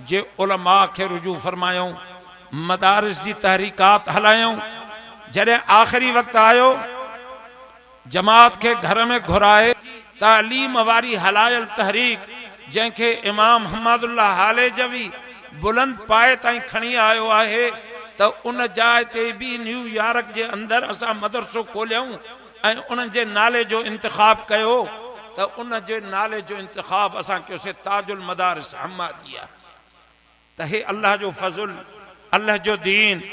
जे उलमा के रुजू फरमायूं, मदारिस जी तहरीकात हलायूं। जॾहिं आख़िरी वक्त आयो जमात के घर में घुराए तालीम वारी हलायल तहरीक जैके इमाम हम्मदुल्लाह हालेजवी बुलंद पाए ताईं खणी आयो आहे, तो उन जाइ ते भी न्यूयॉर्क के अंदर असां मदरसो खोलियऊं ऐं उन जे नाले जो इंतखाब कयो। तो उन जे नाले जो इंतखाब असां कयोसीं ताजुल मदारिस हम्मादिया। तो हे अल्लाह जो फज़ुल, अल्लाह जो दीन,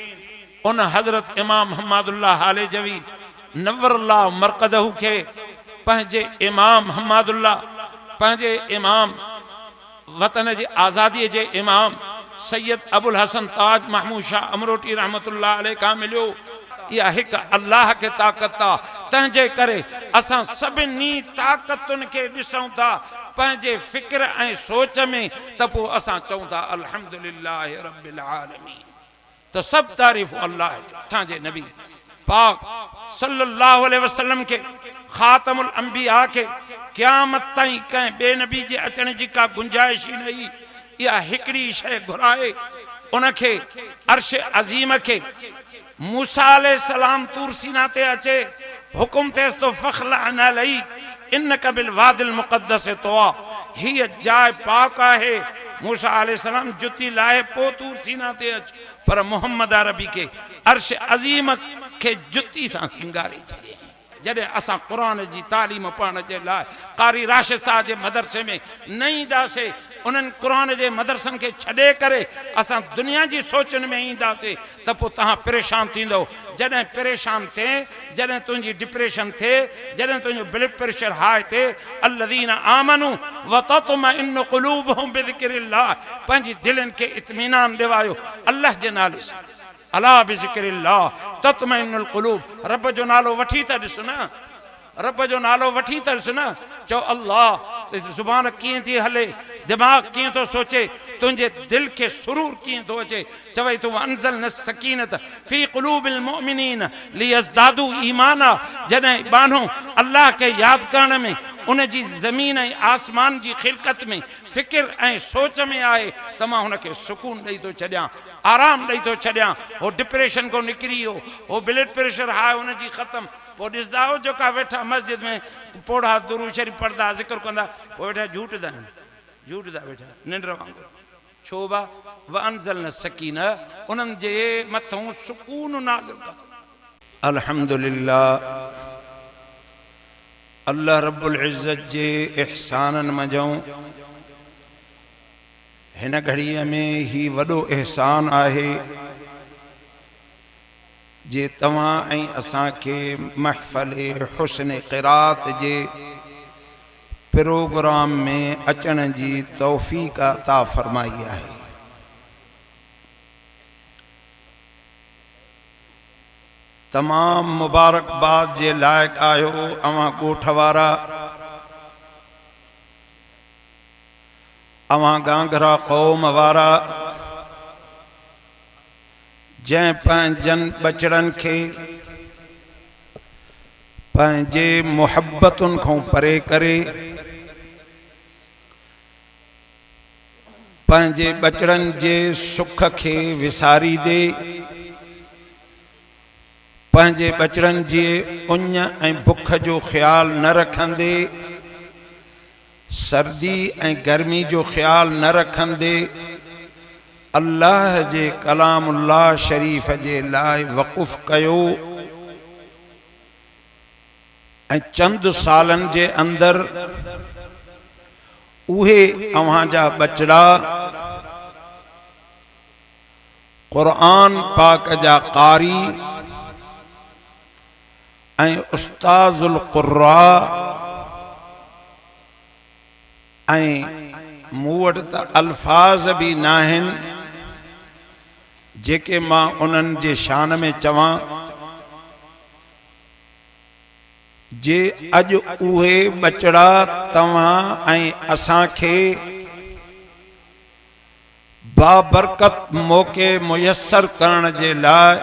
उन हज़रत इमाम हम्मदुल्लाह हालेजवी नव्वरल्लाह मरक़दहू के पंहिंजे इमाम हम्मदुल्लाह, पंहिंजे इमाम वतन जी आज़ादी जे इमाम सैयद अबुल हसन ताज महमूद शाह अमरोटी रहमतुल्लाह अलैह का मिलियो। यह एक अल्लाह के ताकत आ, तंहिंजे करे असां सभिनी ताकतुनि के ॾिसूं था पंहिंजे फ़िक्र ऐं सोच में, त पोइ असां चऊं था अल्हम्दुलिल्लाह रब्बिल आलमीन। तो सब तारीफ़ अल्लाह जो, तव्हांजे नबी पाक सल्लल्लाहु अलैहि वसल्लम के खातमुल अंबिया के क़यामत ताईं कंहिं ॿिए नबी जे अचण जी का गुंजाइश ही नहीं। इहा हिकिड़ी शइ घुराए उनखे अर्श अज़ीम के मूसा अलैहिस्सलाम तूर सीना ते अचे, हुकुम थियसि तो फ़ख़्लअन अलैक इन्नका बिल वादिल मुक़द्दस तुआ। हीअ जाइ पाक आहे। मूसा अलैहिस्सलाम जुती लाए पो तूर सीना ते अच, पर मोहम्मद अरबी के अर्श अज़ीम के जुती सां सिंगारे छॾे। जॾहिं असां क़ुरान जी तालीम पढ़ण जे लाइ कारी राशिद साहब जे मदरसे में न ईंदासीं, उन्हनि क़ुरान जे मदरसनि के छॾे करे असां दुनिया जी सोचनि में ईंदासीं, त पोइ तव्हां परेशान थींदो। जॾहिं परेशान थिए, जॾहिं तुंहिंजी डिप्रेशन थिए, जॾहिं तुंहिंजो ब्लड प्रेशर हाई थिए, अल्लज़ीना आमनू व तत्मइन्नु क़ुलूबुहुम बिज़िक्रिल्लाह, पंहिंजी दिलनि खे इत्मीनान ॾिवायो अल्लाह जे नाले सां। अला बिज़िक्रिल्लाह तत्मइन्नुल क़ुलूब। रब जो नालो वठी त ॾिस न, रब जो नालो वठी त ॾिस न। चओ अल्लाह, ज़ुबान कीअं थी हले, दिमाग़ कीअं थो सोचे, तुंहिंजे दिल के सुरूर कीअं थो अचे। चवई तूं अनज़लना सकीनत फ़ी क़ुलूबिल मुअमिनीन लियज़दादू ईमाना। जॾहिं बानो अल्लाह के याद करण में उन जी ज़मीन ऐं आसमान जी ख़िलक़त में फ़िक्र ऐं सोच में आए, त मां हुनखे सुकून ॾेई थो छॾियां, आराम ॾेई थो छॾियां। हो डिप्रेशन को निकिरी वियो, हो ब्लड प्रेशर हाई हुन जी ख़तमु। पोइ ॾिसंदा हो जेका वेठा मस्जिद में पोड़ा दुरूद शरीफ़ पढ़ंदा, ज़िक्र कंदा, पोइ वेठा झूठदा आहिनि, झूठदा वेठा निंड वांगुरु। छो बा व अनज़लना सकीना, उन्हनि जे मथां सुकून नाज़िल कयो। अल्हम्दुलिल्लाह, अल्लाह रब्बुल इज़्ज़त जे इहसाननि मंझां हिन घड़ीअ में ही वॾो एहसान आहे जे तव्हां ऐं असांखे महफ़िल हुस्न क़िरात जे प्रोग्राम में अचण जी तौफ़ीक़ अता फ़रमाई आहे। तमाम मुबारकबाद जे लायक आयो अवां ॻोठ वारा, अवां गांगरा क़ौम वारा, जंहिं पंहिंजनि बचड़नि खे पंहिंजे मुहब्बतुनि खां परे करे पंहिंजे बचड़नि जे सुख के विसारी दे, पंहिंजे बचड़नि जे उञ ऐं बुख जो ख़्याल न रखंदे, सर्दी ऐं गर्मी जो ख़्याल न रखंदे, अल्लाह जे कलामुल्लाह शरीफ़ जे लाइ वक़ुफ़ कयो ऐं चंद सालनि जे अंदर उहे अव्हांजा बचड़ा क़ुरान पाक जा कारी ऐं उस्ताज़ुल क़ुर्रा ऐं मूं वटि त अल्फाज़ भी नाहिन जेके मां उन्हनि जे शान में चवां, जे अॼु उहे बचड़ा तव्हां ऐं असांखे बाबरकत मौक़े मुयसर करण जे लाइ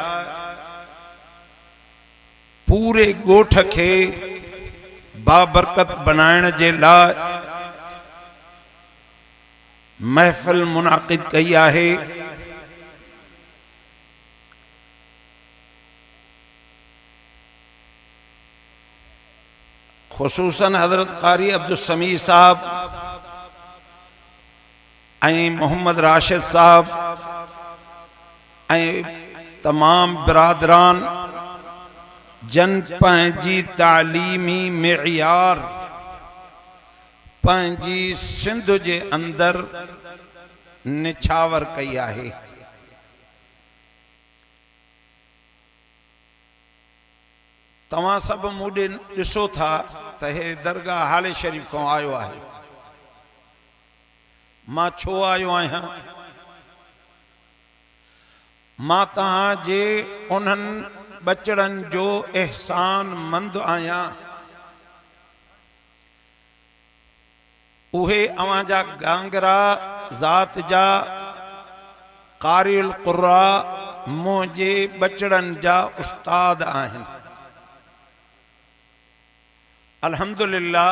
पूरे ॻोठ खे बाबरकत बनाइण जे लाइ महफ़िल मुनाक़िद कई आहे। खुसूसन हज़रत क़ारी अब्दुल समी साहब ऐं मोहम्मद राशिद साहब ऐं तमाम बिरादरान जन पंहिंजी तालीमी मेयार पंहिंजी सिंध जे अंदर निछावर कई आहे। तव्हां सब मूडे ॾिसो था त हे दरगाह हाले शरीफ खां आयो आहे। मां छो आयो आहियां? मां तव्हांजे उन्हनि बचड़नि जो एहसान मंद आहियां। उहे अवां जा गांगरा ज़ात जा क़ारिउल क़ुर्रा मुंहिंजे बचड़नि जा उस्ताद आहिनि। अल्हम्दुलिल्लाह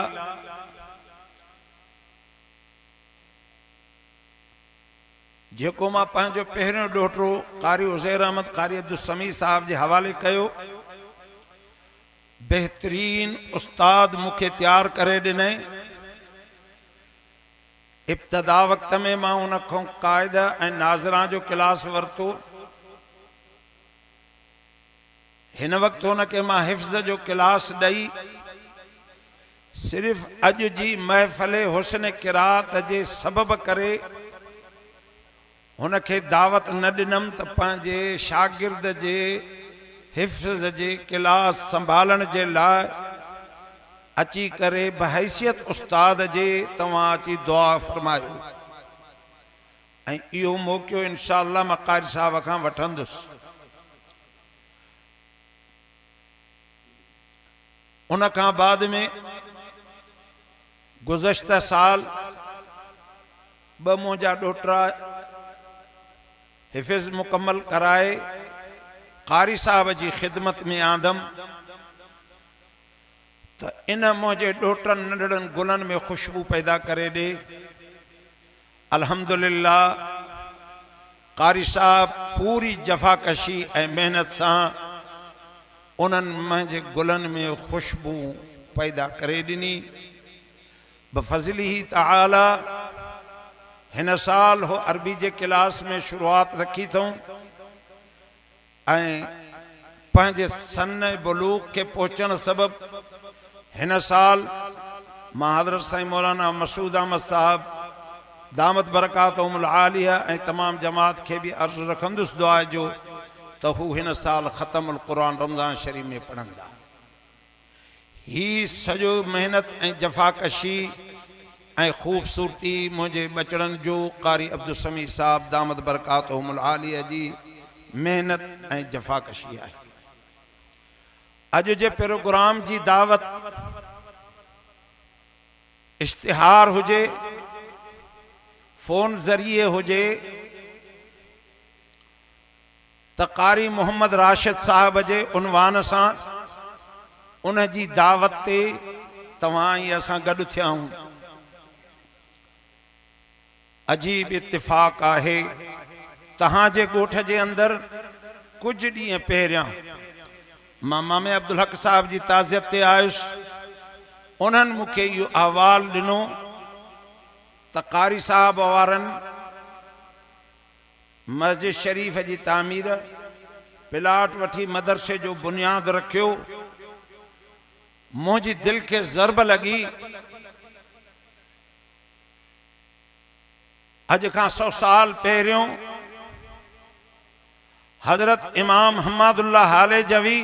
जेको मां पंहिंजो पहिरियों ॾोहिटो क़ारी उज़ैर अहमद क़ारी अब्दुल समी साहब जे हवाले कयो, बेहतरीन उस्ताद मूंखे तैयार करे ॾिनई। इब्तदा वक़्त में मां उन खां क़ाइदा ऐं नाज़िरा जो क्लास वरितो। हिन वक़्तु हुनखे मां हिफ़्ज़ जो क्लास ॾेई सिर्फ़ अॼु जी महफ़िल हुस्न क़िरात जे सबब करे हुनखे दावत न ॾिनमि त पंहिंजे शागिर्द जे हिफ़्ज़ जे क्लास संभालण जे लाइ अची करे बहैसियत उस्ताद जे तव्हां अची दुआ फरमायो। ऐं इहो मौक़ो इंशाअल्लाह मां क़ारी साहब खां वठंदुसि। उन खां बाद में गुज़श्ता साल ॿ मुंहिंजा ॾोहिटा हिफ़्ज़ मुकम्मल कराए क़ारी साहब जी ख़िदमत में आंदमि त इन मुंहिंजे ॾोहिटनि नंढड़नि गुलनि में ख़ुशबू पैदा करे ॾे। अल्हम्दुलिल्लाह क़ारी साहब पूरी जफ़ाकशी ऐं मेहनत सां उन्हनि मुंहिंजे गुलनि में ख़ुशबू पैदा करे ॾिनी। बफ़ज़लिही तआला हिन साल हो अरबी जे क्लास में शुरुआत रखी अथऊं ऐं पंहिंजे सन बुलूग़ के पहुचण सबब हिन साल मां हज़रत साईं मौलाना मसूद अहमद साहब दामत बरकातहुमुल आलिया ऐं तमाम जमात के भी अर्ज़ रखंदुसि दुआ जो त हू हिन साल ख़तमुल क़ुरान रमज़ान शरीफ में पढ़ंदा। ही सॼो मेहनत ऐं जफ़ाकशी ऐं ख़ूबसूरती मुंहिंजे बचड़नि जो क़ारी अब्दुल समी साहब दामत बरकातहुमुल आलिया जी मेहनत ऐं जफ़ाकशी आहे। अॼु जे प्रोग्राम जी दावत इश्तिहार हुजे, फ़ोन ज़रिए हुजे त क़ारी मोहम्मद राशिद साहब जे उनवान सां उन जी दावत ते तव्हां ऐं असां गॾु थिया आहियूं। अजीब इत्तिफ़ाक़ आहे तव्हांजे ॻोठ जे अंदरि कुछ ॾींहं पहिरियां मां मामे अब्दुल हक साहब जी ताज़ियत ते आयुसि। उन्हनि मूंखे इहो अहवाल ॾिनो त क़ारी साहब वारनि मस्जिद शरीफ जी तामीर प्लाट वठी मदरसे जो बुनियाद रखियो। मुंहिंजी दिल के ज़रब लगी। अज का 100 साल पहिरियों हजरत इमाम हम्मादुल्लाह हाले जवी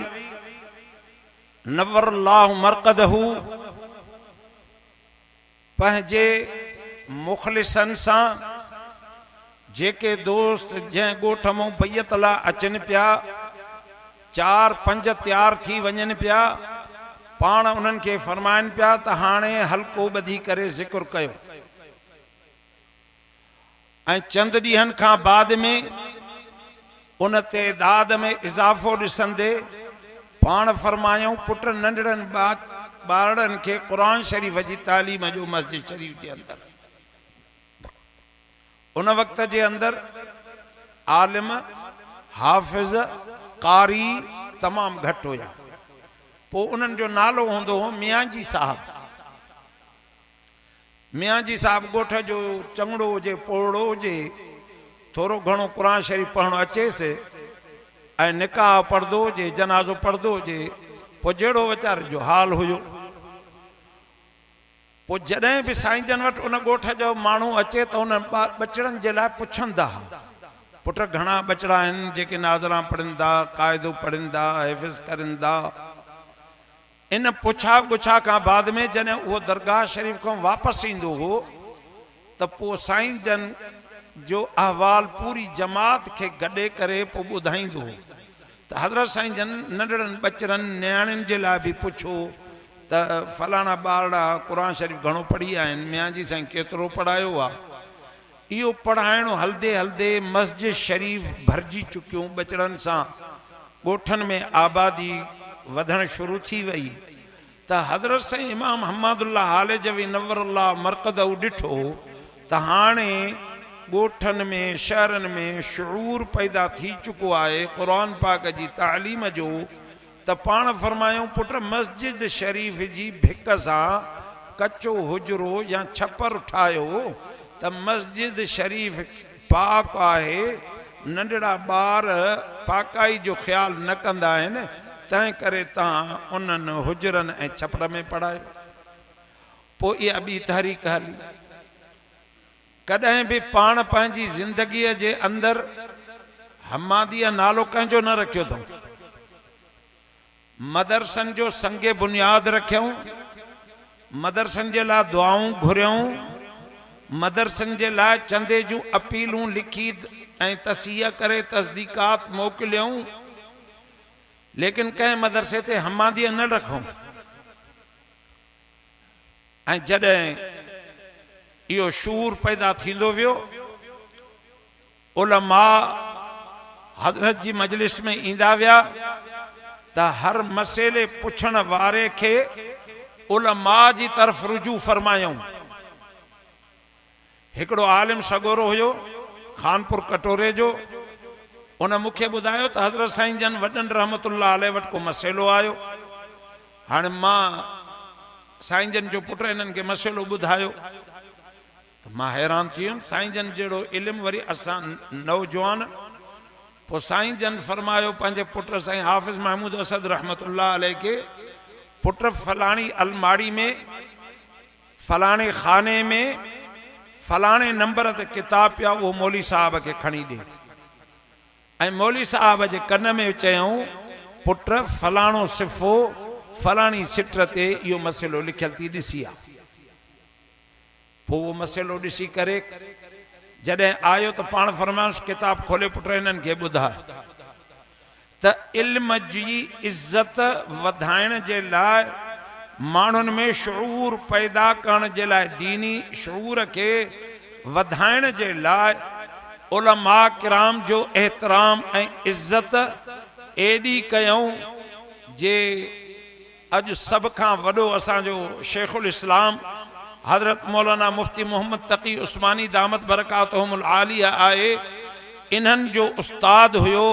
नव्वरल्लाहु मरक़दहू पंहिंजे मुखलिसन सां जेके दोस्त जंहिं ॻोठ मां बैयत लाइ अचनि पिया 4-5 तैयार थी वञनि पिया, पाण उन्हनि खे फरमाइनि पिया त हाणे हल्को ॿधी करे ज़िक्र कयो। ऐं चंद ॾींहंनि खां बाद में उन तइदाद में इज़ाफ़ो ॾिसंदे पाण फरमायूं पुट नंढड़नि ॿारनि खे क़ुरान शरीफ़ जी तालीम जो मस्जिद शरीफ जे अंदरि। उन वक्त जे अंदर आलिम हाफिज कारी तमाम घट होया। पो उन्हनि जो नालो होंदो हो मियाँजी साहब। मियाँजी साहब गोठ जो चंगड़ो हुजे पोड़ो हुजे थोरो घणो कुरान शरीफ पढ़णो अचेसि ऐं निकाह पढ़दो हुजे जनाज़ो पढ़दो हुजे पो जहिड़ो वीचारे जो हाल हुयो। पो जॾहिं बि साईं जन वटि उन गोठ जो माण्हू अचे त उन बचड़नि जे लाइ पुछंदा पुट घणा बचड़ा आहिनि जेके नाज़रा पढ़नि था क़ाइदो पढ़नि था हिफ़्ज़ करनि था। इन पुछा गुछा खां बाद में जॾहिं उहो दरगाह शरीफ़ खां वापसि ईंदो हो त पोइ साईं जन जो अहवाल पूरी जमात खे गॾे करे पोइ ॿुधाईंदो हो त हज़रत साईं जन नंढड़नि बचड़नि नियाणियुनि जे लाइ बि पुछो त फलाणा ॿारड़ा क़ुरान शरीफ़ घणो पढ़ी आहिनि मियाँजी साईं केतिरो पढ़ायो आहे। इहो पढ़ाइणो हलदे हलदे मस्जिद शरीफ़ भरिजी चुकियूं बचड़नि सां ॻोठनि में आबादी वधण शुरू थी वई त हज़रत साईं इमाम हम्मादुल्लाह हालेजवी नव्वरुल्लाह मरक़दहू ॾिठो त हाणे ॻोठनि में शहरनि में शऊर पैदा थी चुको आहे क़ुरान पाक जी तालीम जो त पाण फरमायूं पुट मस्जिद शरीफ़ जी भिक सां कचो हुजरो या छपर ठाहियो त मस्जिद शरीफ़ पाक आहे नंढड़ा ॿार पाकाई जो ख़्याल न कंदा आहिनि तंहिं करे तव्हां उन्हनि हुजरनि ऐं छपर में पढ़ायो। पोइ इहा ॿी तहरीक हली। कॾहिं बि पाण पंहिंजी ज़िंदगीअ जे अंदरि हम्मादीअ नालो कंहिंजो न रखियो अथऊं। मदरसनि जो संगे बुनियाद रखियऊं, मदरसनि जे लाइ दुआऊं घुरियऊं, मदरसनि जे लाइ चंदे जूं अपीलूं लिखी ऐं तसीह करे तस्दीकात मोकिलियऊं, लेकिन कंहिं मदरसे ते हम्मादीअ न रखूं। ऐं जॾहिं इहो शूर पैदा थींदो वियो उलमा हज़रत जी मजलिस में ईंदा विया त हर मसइले पुछण वारे खे उलमा जी तरफ़ रुजू फरमायूं। हिकिड़ो आलिम सगोरो हुयो खानपुर कटोरे जो, उन मूंखे ॿुधायो त हज़रत साईं जन वॾनि रहमतुल्लाह अलैह वटि को मसइलो आयो। हाणे मां साईं जन जो पुट इन्हनि खे मसइलो ॿुधायो त मां हैरान थी वियुमि। साईं जन जहिड़ो इल्मु वरी असां नौजवान। पोइ साईं जन फरमायो पंहिंजे पुट साईं हाफ़िज़ महमूद असद रहमतुल्लाह अलैह खे, पुट फलाणी अलमाड़ी में फलाणे खाने में फलाणे नंबर ते किताब पिया उहो मौली साहब खे खणी ॾे। ऐं मौली साहब जे कन में चयऊं पुट फलाणो सिफ़ो फलाणी सिट ते इहो मसइलो लिखियल थी ॾिसी आहे। पोइ उहो मसइलो ॾिसी करे जॾहिं आयो त पाण फरमायोसि किताब खोले पुट हिननि खे ॿुधाए त इल्म जी इज़त वधाइण जे लाइ माण्हुनि में शऊर पैदा करण जे लाइ दीनी शऊर खे वधाइण जे लाइ उलमा किराम जो एहतराम ऐं इज़त एॾी कयूं जे अॼु सभ खां वॾो असांजो शेखुल इस्लाम हज़रत मौलाना मुफ्ती मोहम्मद तक़ी उस्मानी दामत बरकातहुमुल आलिया आहे। इन्हनि जो उस्ताद हुयो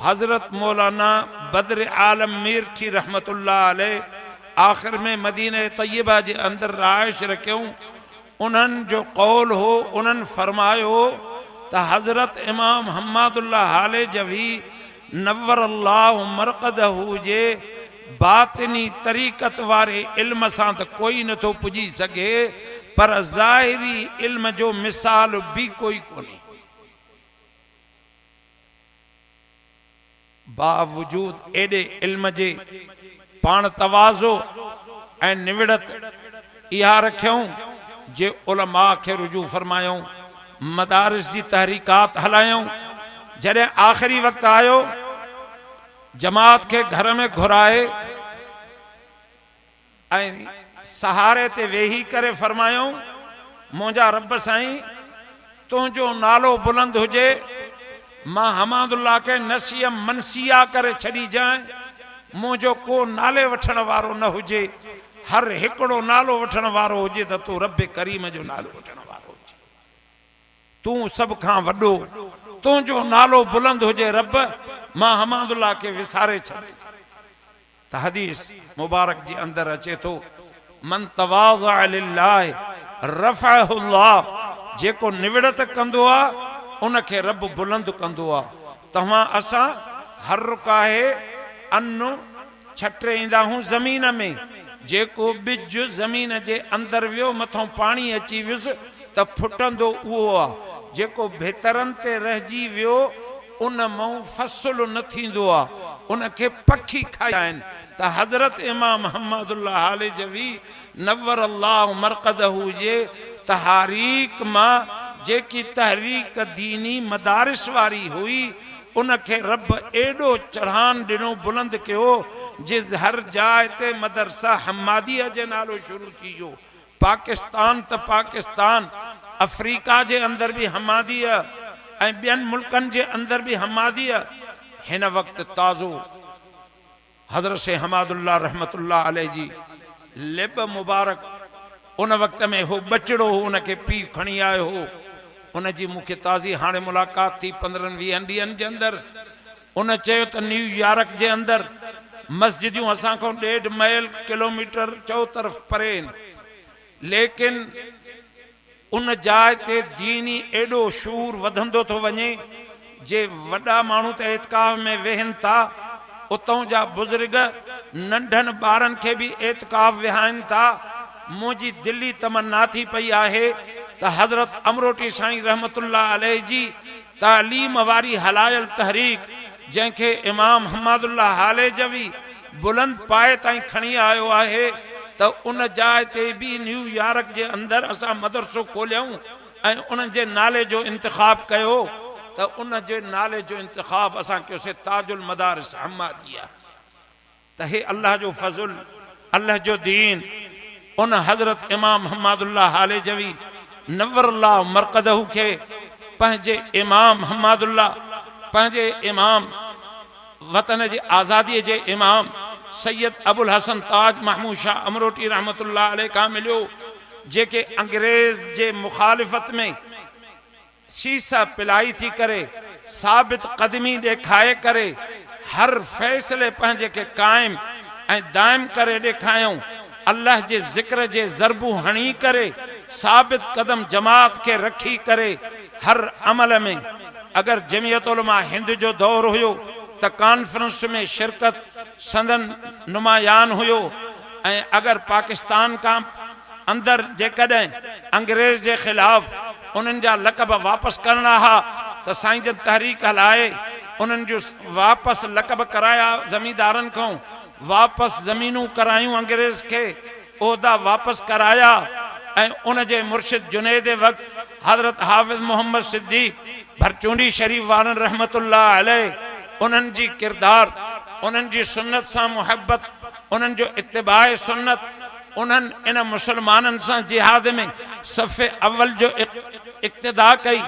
हज़रत मौलाना बद्र आलम मीरठी रहमतुल्लाह अलैह। आख़िर में मदीने तय्यबा जे अंदरि रहाइश रखियऊं। उन्हनि जो कौल हो, उन्हनि फरमायो त हज़रत इमाम हम्मादुल्लाह हालेजवी नव्वरल्लाहु मरक़दहू जे बातिनी तरीक़त वारे इल्म सां त कोई नथो पुॼी सघे, पर ज़ाहिरी इल्म जो मिसाल बि कोई कोन्हे। बावजूद एॾे इल्म जे पाण तवाज़ो ऐं निविड़त इहा रखियऊं जे उलमा खे रुजू फरमायूं, मदारिस जी तहरीकात हलायूं। जॾहिं आख़िरी वक़्तु आयो जमात के घर में घुराए ऐं सहारे ते वेही करे फरमायूं मुंहिंजा रब साईं तुंहिंजो नालो बुलंद हुजे, मां हमादुल्लाह के नसीह मनसिया करे छॾी जाए, मुंहिंजो को नाले वठण वारो न हुजे, हर हिकिड़ो नालो वठण वारो हुजे त तूं रब करीम जो नालो वठण वारो हुजे। तू सब खां वड्डो, तुझो नालो बुलंद हुजे रब, मां हमादुल्लाह के विसारे छॾे। त हदीस मुबारक जे अंदर अचे तो, मन तवाज़अ लिल्लाह रफ़अहु अल्लाह, जेको निवड़त कंदो आ उनखे रब बुलंद कंदो आ। तव्हां असां हर रुकाहे अन्न छटे ईंदा हूं ज़मीन में, जेको बिज ज़मीन जे अंदर वियो मथों पानी अची वियुसि त फुटंदो उहो आ, जेको भितरनि ते रहिजी वियो उन मां फसल न थींदो आ, उनखे पखी खाईंदा आहिनि। त हज़रत इमाम अहमदुल्लाह हालिजवी नव्वर अल्लाह मरक़दहू जे तहरीक मां जेकी तहरीक दीनी मदारिस वारी हुई, उनखे रब एडो चढ़ान दिनो बुलंद कयो जे हर जाए ते मदरसा हम्मादिया जे नालो शुरू थी जो। पाकिस्तान त पाकिस्तान, अफ्रीका जे अंदर भी हम्मादिया ऐं ॿियनि मुल्कनि जे अंदर भी हम्मादिया। हिन वक्त ताज़ो हज़रत शेख हमादुल्लाह रहमतुल्लाह अलैह जी लिब मुबारक, उन वक्त में हो बचड़ो हो, उनके पीउ खणी आयो हो। उन जी मूंखे ताज़ी हाणे मुलाक़ात थी 15-20 ॾींहंनि जे अंदर। उन चयो त न्यूयॉर्क जे अंदर मस्जिदियूं असां खां 1.5 माइल किलोमीटर चौतरफ़ परे आहिनि, लेकिन उन जाइ ते दीनी एडो शूर वधंदो थो वञे जे वॾा माण्हू त एतकाफ़ में वेहनि था, उतों जा बुज़ुर्ग नंढनि ॿारनि खे बि एतकाफ़ विहाइनि था। मुझी दिल्ली तमन्ना थी पई आहे त हज़रत अमरोटी साईं रहमतुल्लाह अलैह जी तालीम वारी हलायल तहरीक, जंहिंखे इमाम हमादुल्लाह हालिजवी बुलंद पाए ताईं खणी आयो आहे, त उन जाइ ते भी न्यूयॉर्क जे अंदर असां मदरसो खोलियऊं ऐं उन जे नाले जो इंतिखाब कयो। त उन जे नाले जो इंतिखाब असां कयोसीं ताजुल मदारिस हम्मादिया। त हे अल्लाह जो फज़ुल, अल्लाह जो दीन, उन हज़रत इमाम हमादुल्लाह हालिजवी नव्वर अल्लाह मरक़दहू के पंहिंजे इमाम हमादुल्लाह, पंहिंजे इमाम वतन जी आज़ादी जे इमाम सैयद अबुल हसन ताज महमूद शाह अमरोटी रहमतुल्लाह अलैह खां मिलियो, जेके अंग्रेज जे मुखालिफत में शीशा पिलाई थी करे, साबित कदमी ॾेखाए करे, हर फैसले पंहिंजे के कायम ऐं दायम करे ॾेखायूं। अल्लाह जे ज़िक्र जे ज़रबू हणी करे, साबित कदम जमात के रखी करे, हर अमल में। अगर जमियत उलमा हिंद जो दौर हुयो त कॉन्फ्रेंस में शिरकत संदन नुमायान हुयो, ऐं अगर पाकिस्तान का अंदर जेकॾहिं अंग्रेज जे खिलाफ उन्हनि जा लक़ब वापस करना हा त साईं जन तहरीक हलाए उन्हनि जो वापस लक़ब कराया, ज़मींदारनि खां वापस ज़मीनूं करायूं, अंग्रेज के ओहदा वापस कराया। ऐं उन जे मुर्शिद जुनैद वक़्त हज़रत हाफ़िज़ मोहम्मद सिद्दीक़ भरचूंडी शरीफ वारन रहमतुल्लाह अलैह, उन्हनि जी किरदार, उन्हनि जी सुन्नत सां मुहब्बत, उन्हनि जो इत्तिबाए सुन्नत, उन्हनि इन मुसलमाननि सां जिहाद में सफ़े अव्वल जो इक़्तिदा कई।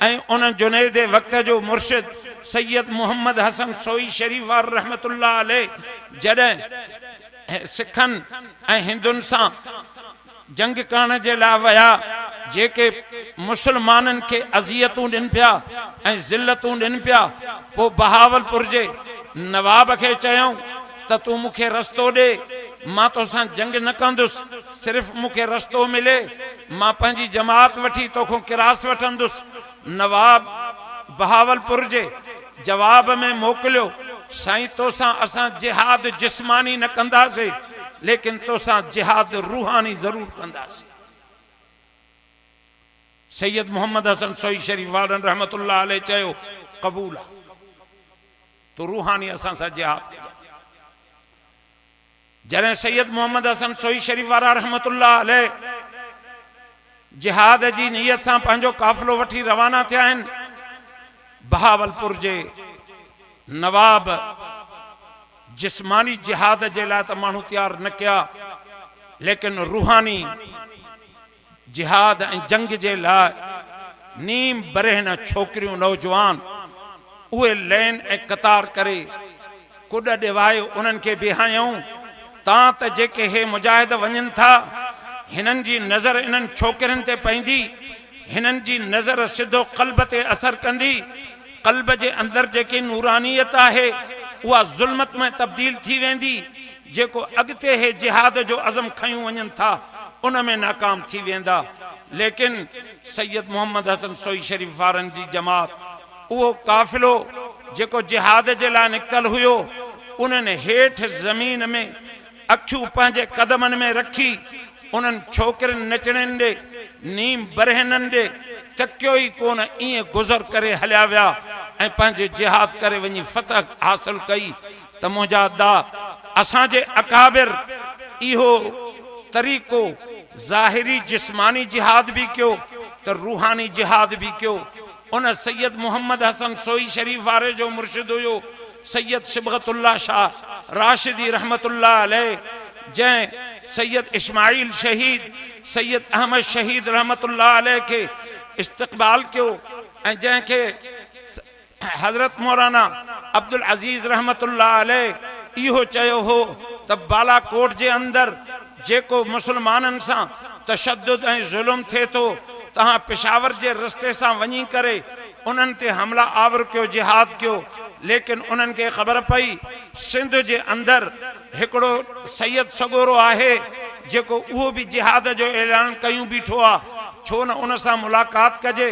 ऐं उन जुनैद वक़्त जो मुर्शिद सैयद मोहम्मद हसन सोई शरीफ वार रहमतुल्लाह अलैह जॾहिं सिखनि ऐं हिंदुनि सां जंग करण जे लाइ विया, जेके मुसलमाननि खे अज़ियतूं ॾियनि पिया ऐं ज़िल्लतूं ॾियनि पिया, पोइ बहावलपुर जे नवाब खे चयऊं त तूं मूंखे रस्तो ॾे, मां तोसां जंग न कंदुसि, सिर्फ़ मूंखे रस्तो मिले, मां पंहिंजी जमात वठी तोखां किरास वठंदुसि। नवाब बहावलपुर जे जवाब में मोकिलियो, साईं तोसां असां जिहाद जिस्मानी न कंदासीं, लेकिन तोसां जिहाद रूहानी ज़रूर कंदासीं। सैयद मोहम्मद हसन सोई शरीफ वारन रहमतुल्लाह अलैह चयो क़बूल आहे, तो रूहानी असां सां जिहाद कयो। जॾहिं सैयद मोहम्मद हसन सोई शरीफ वारा रहमतुल्लाह अलैह जिहाद जी नीयत सां पंहिंजो काफ़िलो वठी रवाना थिया आहिनि, बहावलपुर जे नवाब जिस्मानी जिहाद जे लाइ त माण्हू तैयार न कया, लेकिन रूहानी जिहाद ऐं जंग जे लाइ नीम बरहन छोकिरियूं नौजवान उहे लैन ऐं कतार करे कुॾ ॾिवाए उन्हनि खे बिहायूं। तां त जेके हे मुजाहिद वञनि था, हिननि जी नज़र इन्हनि छोकिरनि ते पवंदी, हिननि जी नज़र सिधो क़ल्ब ते असर कंदी। क़ल्ब जे अंदर जेकी नूरानियत आहे उहा ज़ुल्मत में तब्दील थी वेंदी। जेको अॻिते हे जिहाद जो अज़म खयूं वञनि था उन में नाकाम थी वेंदा। लेकिन सैयद मोहम्मद हसन सोई शरीफ वारनि जी जमात, उहो काफ़िलो जेको जिहाद जे लाइ निकितल हुयो, उन्हनि हेठि ज़मीन में अखियूं पंहिंजे कदमनि में रखी उन्हनि छोकिरनि नचणनि ॾे, नीम बरहननि ॾे तकियो ई कोन, ईअं गुज़र करे हलिया विया ऐं पंहिंजे जिहाद करे वञी फतह हासिल कई। त मुंहिंजा दा असांजे अकाबिर इहो तरीक़ो ज़ाहिरी जिस्मानी जिहाद भी कयो त रूहानी जिहाद भी कयो। उन सैयद मोहम्मद हसन सोई शरीफ वारे जो मुर्शिद हुयो सैयद सिबगतुल्लाह शाह राशिदी रहमतुल्लाह अलैह, जैं सैयद इस्माइल शहीद, सैयद अहमद शहीद रहमतुल्लाह अलैह के इस्तक़बाल कयो ऐं जंहिंखे हज़रत मौलाना अब्दुल अज़ीज़ रहमतुल्लाह अलैह इहो चयो हो त बालाकोट जे अंदर जेको मुसलमाननि सां तशद्दुद ऐं ज़ुल्म थिए थो, तहां पेशावर जे रस्ते सां वञी करे उन्हनि ते हमला आवर कयो, जिहाद कयो। लेकिन उन्हनि खे ख़बर पई सिंध जे अंदर हिकिड़ो सैयद सगोरो आहे जेको उहो बि जिहाद जो ऐलान कयूं बीठो आहे, छो न उन सां मुलाक़ात कजे।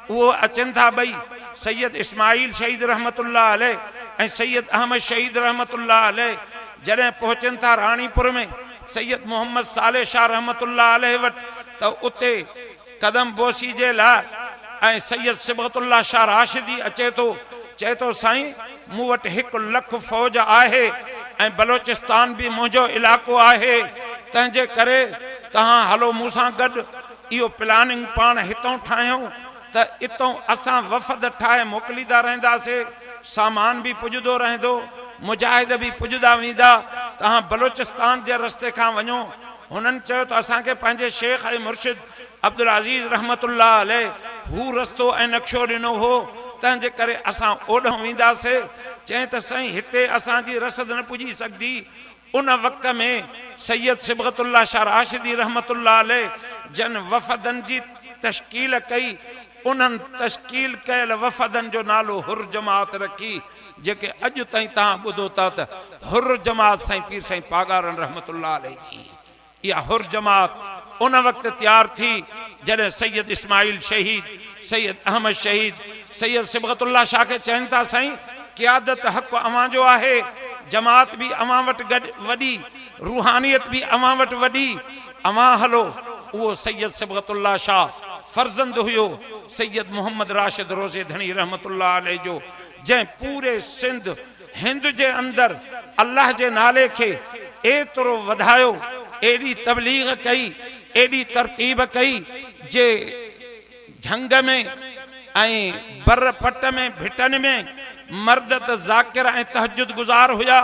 उहो अचनि था ॿई, सैयद इस्माइल शहीद रहमतुल्लाह अलैह ऐं सैयद अहमद शहीद रहमतुल्लाह अलैह जॾहिं पहुचनि था रानीपुर में सैयद मोहम्मद साले शाह रहमतुल्लाह अलैह वटि, त उते कदम बोसी जे लाइ ऐं सैयद सिबगतुल्लाह शाह राशिदी अचे थो, चए थो साईं मूं वटि 1 लख फ़ौज आहे ऐं बलोचिस्तान भी मुंहिंजो इलाइक़ो आहे, तंहिंजे करे तहां हलो मूं सां गॾु इहो प्लानिंग पाण हितों ठाहियूं त इतों असां वफ़द ठाहे मोकिलींदा रहंदासीं, सामान भी पुॼंदो रहंदो, मुजाहिद भी पुॼंदा वेंदा, तहां बलोचिस्तान जे रस्ते खां वञो। हुननि चयो त असांखे पंहिंजे शेख ऐं मुर्शिद अब्दुल अज़ीज़ रहमतुल्लाह अलैह हू रस्तो ऐं नक्शो ॾिनो हो, तंहिंजे करे असां ओॾों वेंदासीं। चई त साईं हिते असांजी रसद न पुॼी सघंदी। उन वक़्त में सैयद सिबगतुल्लाह शाह राशिदी रहमतुल्लाह अलैह जन वफ़दनि जी तश्कील कई, उन्हनि तश्कील कयल वफ़दनि जो नालो हुर जमात रखी, जेके अॼु ताईं तहां ॿुधो था त हुर जमात साईं पीर साईं पागारन रहमतुल्लाह अलैह जी। इहा हुर जमात उन वक़्त तैयार थी जॾहिं सैयद इस्माइल शहीद, सैयद अहमद शहीद, सैयद सिबगतुल्लाह शाह के चवनि था साईं क़ियादत हक़ अवां जो आहे, जमात भी अवां वटि वॾी, रूहानियत भी अवां वटि वॾी, अवां हलो। उहो सैयद सिबगतुल्लाह शाह फर्जंद हुयो सैयद मोहम्मद राशिद रोज़े धणी रहमतुल्लाह अलैह जो, जंहिं पूरे सिंध हिंद जे अंदर अल्लाह जे नाले खे एतिरो वधायो, एडी तबलीग कई, एडी तरतीब कई, जे झंग में ऐं बर पट में भिटन में मर्द त ज़ाकिर ऐं तहज्जुद गुज़ार हुया,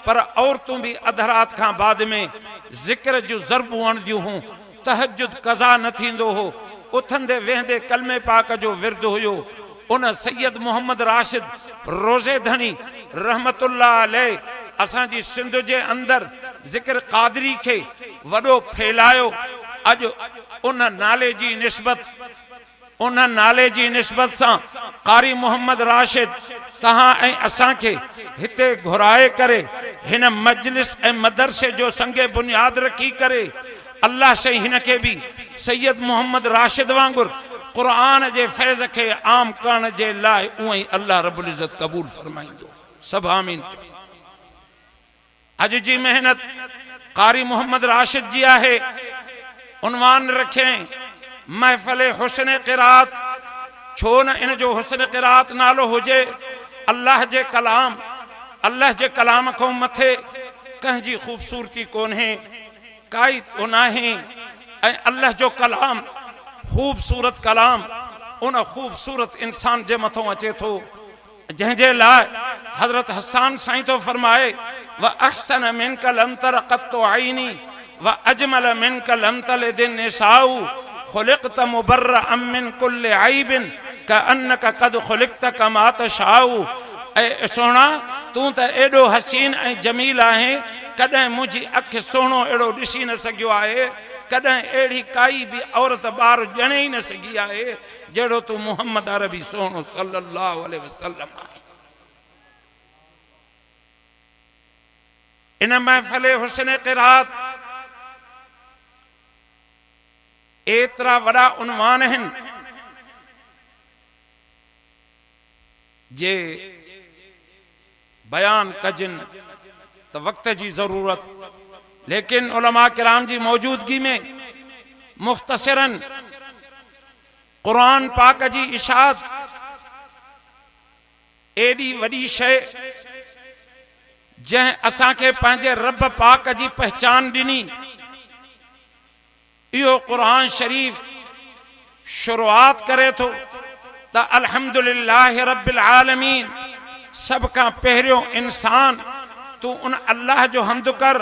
पर औरतूं भी अधरात खां बाद में ज़िक्र जूं ज़रबूं आणंदियूं हुयूं, तहज्जुद कज़ा न थींदो हो, उथंदे वेहंदे कलमे पाक जो विर्द हुयो। उन सैयद मोहम्मद राशिद रोज़े धणी रहमतुल्लाह अलैह असांजी सिंध जे अंदर ज़िक्र क़ादरी खे वॾो फैलायो। अॼु उन नाले जी निस्बत सां कारी मोहम्मद राशिद तहां ऐं असांखे हिते घुराए करे हिन मजलिस ऐं मदरसे जो संगे बुनियाद रखी करे अल्लाह साईं हिन के भी सैयद मोहम्मद राशिद वांगुर कुरान जे फैज़ के आम करण जे लाइ उएं अल्लाह रब्बुल इज़्ज़त कबूल फरमाइंदो। सब आमीन। अज जी मेहनत कारी मोहम्मद राशिद जी आहे। उन्वान रखें महफिल हुस्न क़िरात, छो न इन जो हुस्न क़िरात नालो हुजे। अल्लाह जे कलाम को मथे कंहिंजी खूबसूरती कोन्हे, काई कोन्हे। अल्लाह जो कलाम खूबसूरत कलाम उन खूबसूरत इंसान जे मथों अचे थो, जंहिंजे लाइ हज़रत हसन साईं तो फरमाए व अहसन मिनका लम तर क़त्तु आईनी व अजमल मिनका लम तलिद निसाउ खुलिक़त मुबर्रअम मिन कुल्लि ऐबिन कअन्नका क़द खुलिक़त कमा तशाउ। ऐ सोना तू त एडो हसीन ऐं जमील आहे, कदें मुझी अख सोनो एडो दिसी न सकियो आहे कदें एड़ी काई भी औरत बार जणे ही न सकी है जेड़ो तू मुहम्मद अरबी सोनो सल्लल्लाहु अलैहि वसल्लम आहे। इन महफिल हुस्न क़िरात एतरा वड़ा उन्वान हैं जे बयान कजिन तो वक्त जी जरूरत, लेकिन उलमा किराम जी मौजूदगी में मुख्तसरन कुरान पाक जी इशाद एडी वडी शय जै असा के पंहिंजे रब पाक जी पहचान दिनी, यो कुरान शरीफ शुरुआत करे तो अल्हम्दुलिल्लाह रब्बिल आलमीन, सबका पहिरियों इंसान तू उन अल्लाह जो हमद कर,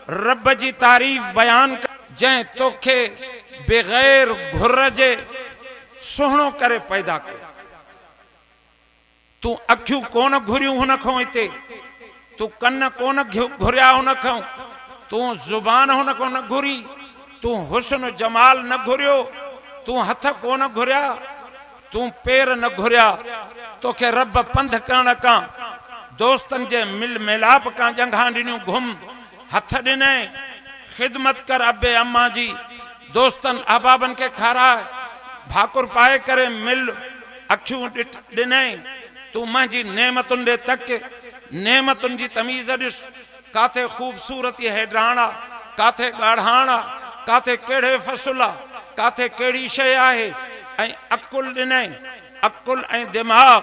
रब जी तारीफ बयान कर जै तोखे बगैर घुर जे सुहणो करे पैदा कर। तू अखियूं कोन घुरियूं हुन खां हिते, तू कन कोन घुरिया हुन खां, तू जुबान हुन को न घुरी, तू हुस्न जमाल न घुरियो, तू हथ कोन घुरिया, तू पैर न घुरिया, तोखे रब पंध करण का दोस्तन जे मिल मिलाप का जंघा दिनियूं घुम, हथ दिने खिदमत कर अबे अम्मा जी, दोस्तन अहबाबन के खाराए, भाकुर पाए करे मिल, अखियूं दिने, तू मुंहिंजी नेमतुन दे तक, नेमतुन जी तमीज़ दिस, काथे खूबसूरती हैड्राणा, काथे गाढ़ाणा, काथे केड़े फसुला, काथे केड़ी शय आहे, ऐं अकुल दिने, अकुल ऐं दिमाग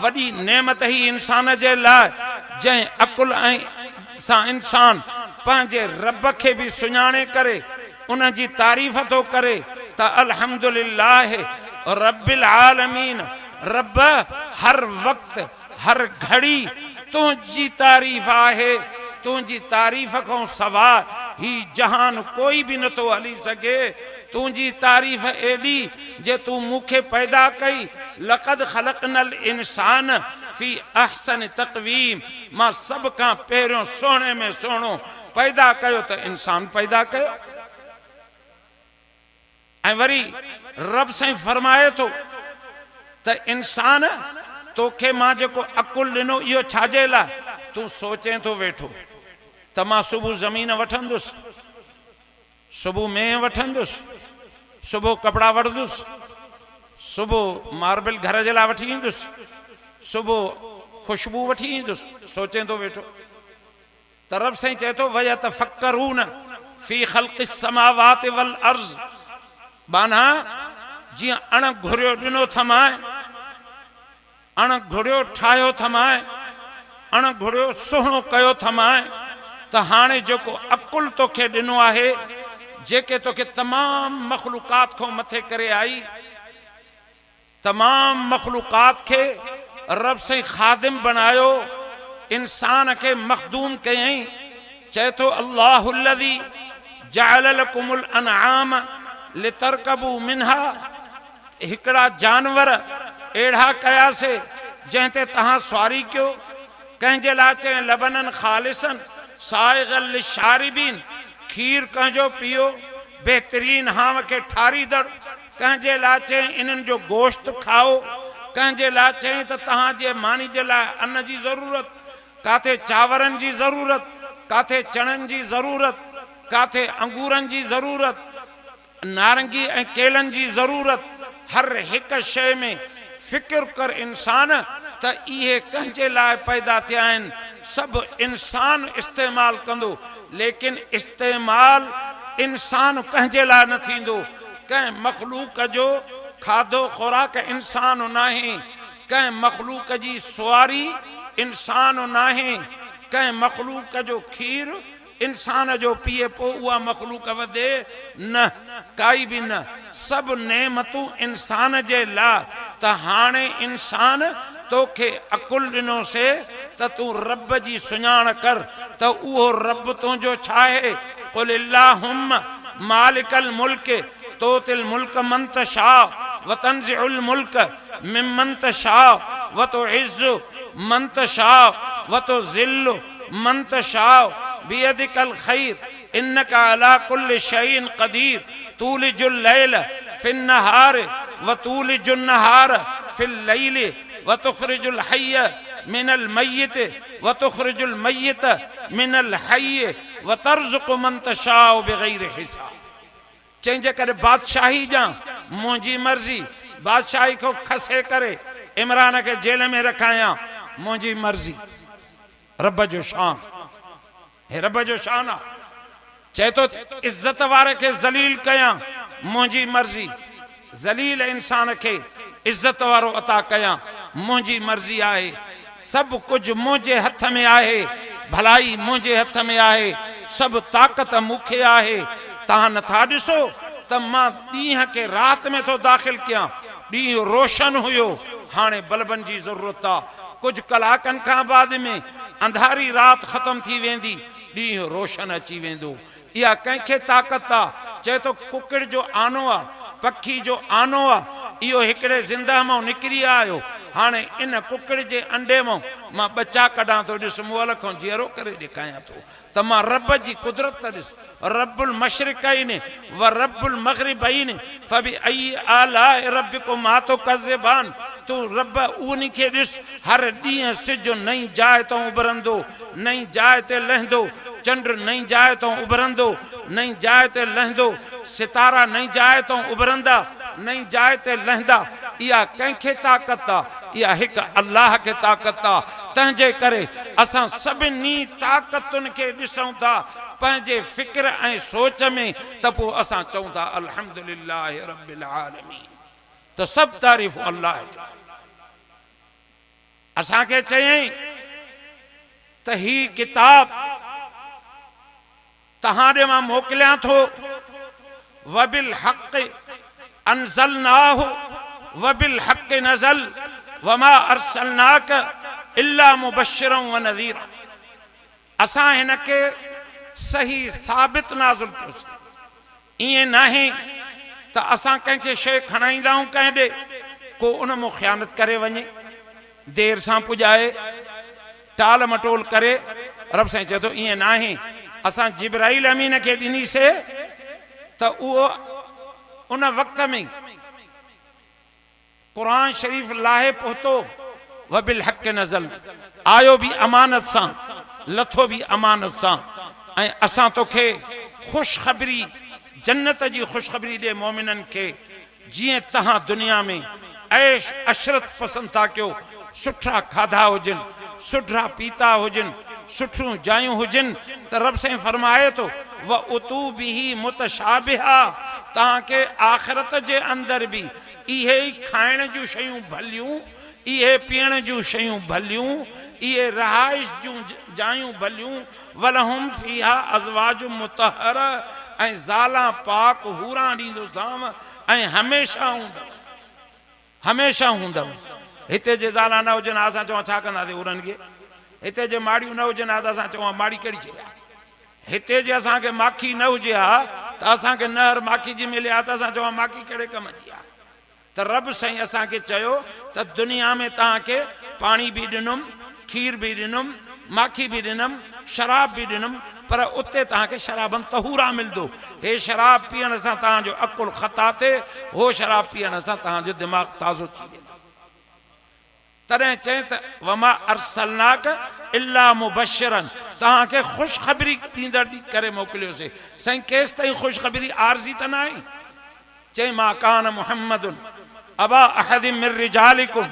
वडी नेमत ही इंसान जे लाइ, जै अकुल ऐं सां इंसान पंहिंजे रब के भी सुञाणे करे उन जी तारीफ़ तो करे त अल्हम्दुलिल्लाह रब्बिल आलमीन, रब हर वक्त हर घड़ी तुझी तारीफ़ आहे, तुझी तारीफ़ को सवा ही जहान कोई भी न तो हली सके, तुझी तारीफ़ एडी जे तू मुखे पैदा कई, लक़द खलक़नल इंसान फी अहसन तक़वीम, मां सब का पहिरियों सोने में सोनो पैदा कयो तो इंसान पैदा कयो। ऐं वरी रब साईं फरमाए तो त इंसान तोखे मां जेको अकुल दिनो इहो छाजे ला, तू सोचे तो वेठो त मां सुबह जमीन वठंदुसि, सुबह में वठंदुसि, सुबह कपड़ा वठंदुसि, सुबह मार्बल घर जे लाइ वठी ईंदुसि, सुबह खुशबू वठी ईंदुसि, सोचे तो वेठो। त रब साईं चए थो वयतफक्करून फी ख़ल्क़िस समावाति वल अर्ज़, बाना जियां अण घुरियो दिनो थमाए, अण घुरियो ठाहियो थमाए, अण घुरियो सुहिणो कयो थमाए, त हाणे जेको अकुल तोखे दिनो आहे, जेके तोखे तमाम मखलूकात को मथे करे आई, तमाम मखलूकात के रब से खादिम बनायो, इंसान के मखदूम कयई। चए तो अल्लाहुल्लज़ी जअल लकुमुल अनआम लितरकबू मिनहा, हिकड़ा जानवर एड़ा कया से जैते तहां स्वारी क्यों, कंहिंजे लाइ चए लबनन खालिसन साइगल लिशारिबीन, खीर कंहिंजो पियो बेहतरीन हाव के ठारी दड़, कंहिंजे लाइ चए इन्हनि जो गोश्त खाओ, कंहिंजे लाइ चए त तहां जे मानी जे लाइ अन्न जी ज़रूरत, काथे चावरन जी ज़रूरत, काथे चणन जी ज़रूरत, काथे अंगूरन जी ज़रूरत, नारंगी ऐं केलन जी ज़रूरत, हर एक शय में फिक्र कर इंसान त इहे कंहिंजे लाइ पैदा थिया आहिनि, सब इंसान इस्तेमाल कंदो, लेकिन इस्तेमाल इंसान कंहिंजे लाइ न थींदो। कंहिं मखलूक जो खाधो खुराक इंसान नाहे, कंहिं मखलूक जी सुवारी इंसान नाहे, कंहिं मखलूक जो खीर इंसान जो पिए पो उहा मखलूक वधे न, काई भी न, सब नेमतूं इंसान जे ला। त हाणे इंसान तोखे अकुल दिनो से त तू रब जी सुञाण कर त उहो रब तुंहिंजो छा आहे। कुल अल्लाहुम्मा मालिकल मुल्क तोतिल मुल्क मन तशा व तंज़िउल मुल्क मिम्मन तशा व तुइज़्ज़ु मन तशा व तुज़िल्लु मन तशा बियदिकल खैर इन्नका अला कुल्लि शैइन क़दीर तूलिजुल लैल फिन नहार व तूलिजुन नहार फिल लैल व तुखरिजुल हय्य मिनल मय्यित व तुखरिजुल मय्यित मिनल हय्य व तर्ज़ुक़ु मन तशाउ बिग़ैरि हिसाब। चंहिंजे करे बादशाही जा मुंहिंजी मर्ज़ी, बादशाही को खसे करे इमरान के जेल में रखाया मुंहिंजी मर्ज़ी। रब जो शान हे, रब जो शान आ। चए तो इज्जत वारे के ज़लील कया मुंहिंजी मर्ज़ी, ज़लील इंसान के इज्जत वारो अता कया मुंहिंजी मर्ज़ी आहे। सब कुछ मुंहिंजे हथ में आहे, भलाई मुंहिंजे हथ में आहे, सब ताकत मूंखे आहे। तहां नथा ॾिसो त मां ॾींहं के रात में तो दाख़िल कयां, ॾींहुं रोशन हुयो, हाणे बल्बन जी ज़रूरत आ। कुछ कलाकनि खां बाद में अंधारी रात ख़त्म थी वेंदी, ॾींहुं रोशन अची वेंदो। इहा कंहिंखे ताकत आ। चए तो कुकड़ जो आनो आ, पखी जो आनो आ, इहो हिकिड़े ज़िंदा मां निकिरी आयो। हाणे इन कुकड़ जे अंडे मां मां बच्चा कढां तो, ॾिस मुअल खां जीअरो करे ॾेखारियां तो त मां रब जी कुदरत ॾिस। रब्बुल मशरिक़ैन व रब्बुल मग़रिबैन फ़बिअय्यि आलाइ रब्बिकुमा तुकज़्ज़िबान। तू रब उन खे ॾिस, हर ॾींहुं सिज नई जाइ तो उभरंदो, नई जाइ ते लहंदो, चंड नई जाइ तो उभरंदो, नई जाइ ते लहंदो, सितारा नई जाइ तो उभरंदा, नई जाइ ते लहंदा। इहा कंहिंखे ताकत आ? इहा हिकु अल्लाह खे ताकत आ। तंहिंजे करे असां सभिनी ताकतुनि खे ॾिसूं था पंहिंजे फ़िक्र ऐं सोच में, त पोइ असां चऊं था अल्हम्दुलिल्लाह रब्बिल आलमीन। त सभु तारीफ़ अल्लाह जो। असांखे चयईं त ही किताब तहां ॾे मां मोकिलियां थो, वबिल हक़ अंज़लनाहु वबिल हक़ नज़ल वमा अरसलनाक इल्ला मुबश्शिरन व नज़ीरा। असां हिन के सही साबित नाज़िल कयोसीं। ईअं नाहे त असां कंहिंखे शइ खणाईंदा आहियूं कंहिं ॾे, को उन मां ख़यानत करे वञे, देर सां पुॼाए, टाल मटोल करे। रब साईं चए थो ईअं नाहे। असां जिब्राइल अमीन खे ॾिनीसीं त उहो उन वक़्त में कुरान शरीफ लाहे पहुतो, वबिल हक़ नज़ल, आयो भी अमानत सां, लथो भी अमानत सां। ऐं असां तोखे ख़ुशख़बरी, जन्नत जी ख़ुशख़बरी ॾे मोमिननि खे। जीअं तहां दुनिया में ऐश अशरत पसंदि था कयो, सुठा खाधा हुजनि, सुठा पीता हुजनि, सुठियूं जायूं हुजनि, त रब साईं फरमाए थो व उतू बिही मुतशाबिहा। तव्हांखे आख़िरत जे अंदरि बि इहे ई खाइण जूं शयूं भलियूं, इहे पीअण जूं शयूं भलियूं, इहे रहाइश जूं जायूं भलियूं। वलहुम फीहा अज़वाजु मुतहर, ऐं ज़ाला पाक हूरां ॾींदोसांव, ऐं हमेशह हूंदव, हमेशह हूंदव। हिते जे ज़ाला न हुजनि असां चवां छा कंदासीं उन्हनि खे? हिते जे माड़ियूं न हुजनि हा त असां चवां माड़ी कहिड़ी शइ आहे? हिते जे असांखे माखी न हुजे हा त असांखे नहर माखी जी मिले हा त असां चवां माखी कहिड़े कम जी आहे? त रब साईं असांखे चयो त दुनिया में तव्हांखे पाणी बि ॾिनुमि, खीर बि ॾिनुमि, माखी बि ॾिनुमि, शराब बि ॾिनुमि, पर उते तव्हांखे शराबन तहूरा मिलंदो। हे शराब पीअण सां तव्हांजो अकुल ख़ता थिए, हो शराब पीअण सां तव्हांजो दिमाग़ ताज़ो थी वेंदो। तॾहिं चए त वमा अरसलनाक इल्ला मुबश्शिरन, तव्हांखे ख़ुशख़बरी ॾींदड़ करे मोकिलियोसीं। साईं केसि ताईं ख़ुशख़बरी आरज़ी त न आहे? चए मा कान मुहम्मदुन अबा अहदिम मिन रिजालिकुम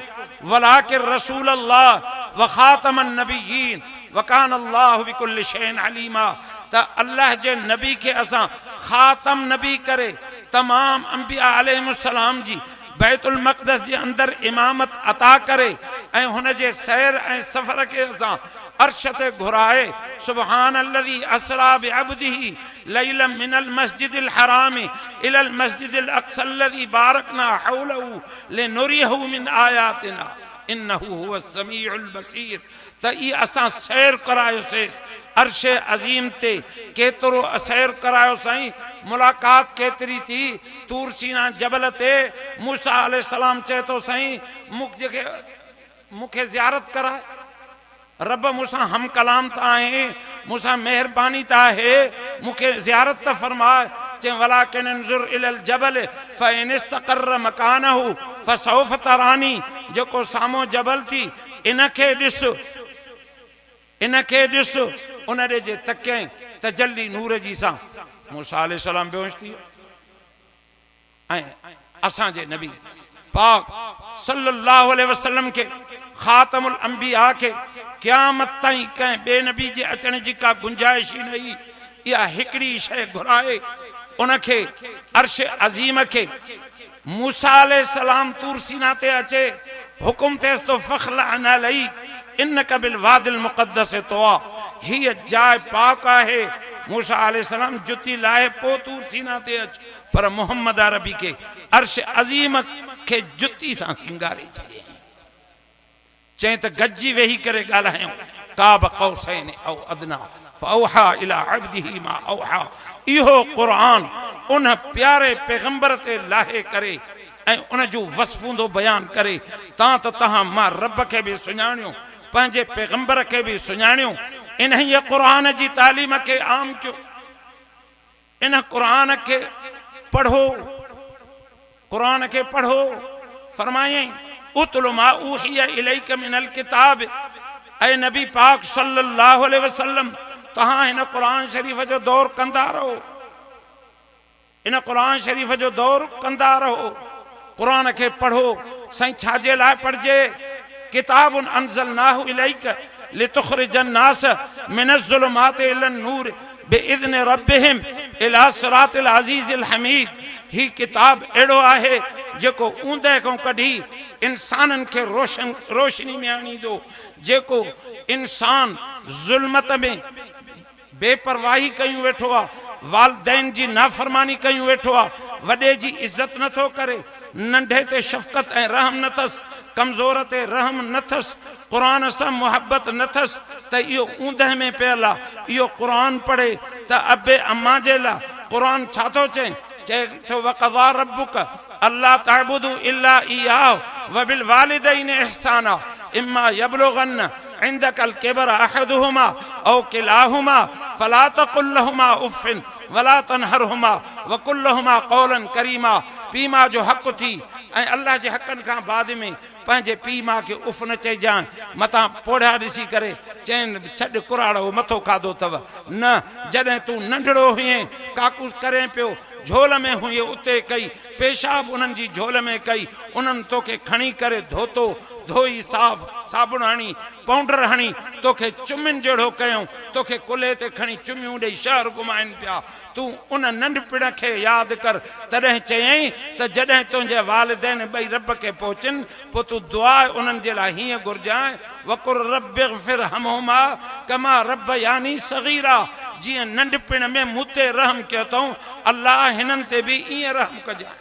वलाकिन रसूल अल्लाह व खातमन नबिय्यीन व कान अल्लाहु बिकुल्लि शैइन अलीमा। त अल्लाह जे नबी खे असां खातम नबी करे तमाम अंबिया अलैहिस्सलाम जी बैतुल मक़दस जे अंदर इमामत अता करे, ऐं हुन जे सैर ऐं सफ़र के असां अर्श ते घुराए। सुबहान अल्लज़ी असरा बिअब्दिही लैलन मिनल मस्जिदिल हराम इलल मस्जिदिल अक़सा अल्लज़ी बारकना हौलहु लिनुरियहु मिन आयातिना इन्नहु हुवस समीउल बसीर। त ई असां सैर करायोसीं अर्श अज़ीम ते। केतिरो सैर करायो साईं, मुलाक़ात केतिरी थी तूर सीना जबल ते। मूसा अलैहिस्सलाम चए थो साईं मूंखे ज़ियारत कराए। रब मूंसां हम कलाम त आहे, मूसा मेहरबानी ता है मुखे ज़ियारत त फरमाए चए वलाकिन इंजुर इलल जबल फ़इन इस्तक़र्र मकानहु फ़सौफ़ तरानी जेको सामो जबल थी इनखे ॾिस उन ॾे जे तकियं तजल्ली नूर जी सां मूसा अलैहिस्सलाम बेहोश थी ऐं असांजे नबी पाक सल्लल्लाहु अलैहि वसल्लम के खातमुल अंबिया के क़यामत ताईं कंहिं ॿिए नबी जे अचण जी का गुंजाइश ई न हुई। इहा हिकिड़ी शइ घुराए उनखे अर्श अज़ीम के मूसा अलैहिस्सलाम तूर सीना ते अचे हुकुम थियसि तो फ़ख़्लअन अलैक इन्नका बिल वादिल मुक़द्दस तवा हीअ जाइ पाक आहे। मूसा अलैहिस्सलाम जुती लाए पो तूर सीना ते अच पर मोहम्मद अरबी के अर्श अज़ीम के जुती सां सिंगारे छॾियईं। चई त गजी वेही करे ॻाल्हायूं काब क़ौसैन औ अदना फ़औहा इला अब्दिही मा औहा। इहो क़ुरान उन प्यारे पैगंबर ते लाहे करे ऐं उन जो वसफूंदो बयान करे तां त तहां मां रब के भी सुञाणियो पंहिंजे पैगंबर के भी सुञाणियो। इन ही क़ुरान जी तालीम के आम कयो। इन क़ुरान के पढ़ो क़ुरान के पढ़ो फरमायईं उतलु मा ऊहिया इलैका मिनल किताब। ऐ नबी पाक सल्लल्लाहु अलैहि वसल्लम तहां इन क़ुरान शरीफ जो दौर कंदा रहो इन क़ुरान शरीफ जो दौर कंदा रहो क़ुरान के पढ़ो। साईं छाजे लाइ पढ़जे किताबुन अंज़लनाहु इलैका लितुख़रिजन नास मिनज़्ज़ुलुमाति इलन नूर बिइज़्नि रब्बिहिम इला सिरातिल अज़ीज़िल हमीद। ही किताब एड़ो आहे जेको ऊंदे को कढी इंसानन के रोशनी में आणींदो। जेको इंसान ज़ुल्मत में बेपरवाही कयूं वेठो आ वालिदैन जी नाफरमानी कयूं वेठो आ वॾे जी इज्जत नथो करे नंढे ते शफ़क़त ऐं रहम न अथसि कमज़ोर ते रहम न अथसि क़ुरान सां मुहबत न अथसि त इहो ऊंदह में पियल आहे। इहो क़ुरान पढ़े त अबे अम्मा जे लाइ क़ुरान छा थो चए थो वक़ज़ा रब्बुक अल्ला तअबुदू इल्ला इय्याहु व बिल वालिदैनि इहसाना इम्मा यबलुगन्न इंदकल किबर अहदुहुमा औ किलाहुमा फला तक़ुल लहुमा उफ़्फ़िन वला तनहरहुमा व कुल लहुमा क़ौलन करीमा। पी मां जो हक़ थी ऐं अल्लाह जे हक़नि खां बाद में पंहिंजे पी मां खे उफ़ न चइजांइ मथां पोढ़िया ॾिसी करे चइनि छॾ कुराड़ो मथो खाधो अथव न। जॾहिं तूं नंढड़ो हुईं काकूस करें पियो झोल में हुई उते कई पेशाब उन्हनि जी झोल में कई उन्हनि तोखे खणी करे धोतो धोई साफ़ साबुण हणी पाउडर हणी तोखे चुमिन जहिड़ो कयूं तोखे कुल्हे ते खणी चुमियूं ॾेई शहर घुमाइनि पिया। तूं उन नंढपिण खे यादि कर तॾहिं चयईं त जॾहिं तुंहिंजे वालिदैन ॿई रब खे पहुचनि पोइ तूं दुआ उन्हनि जे लाइ हीअं घुरजांइ वकुर रब्बिग़फिरहुमा कमा रब्बयानी सग़ीरा। जीअं नंढपिण में मूं ते रहम कयो अथऊं अल्लाह हिननि ते बि ईअं रहम कजांइ।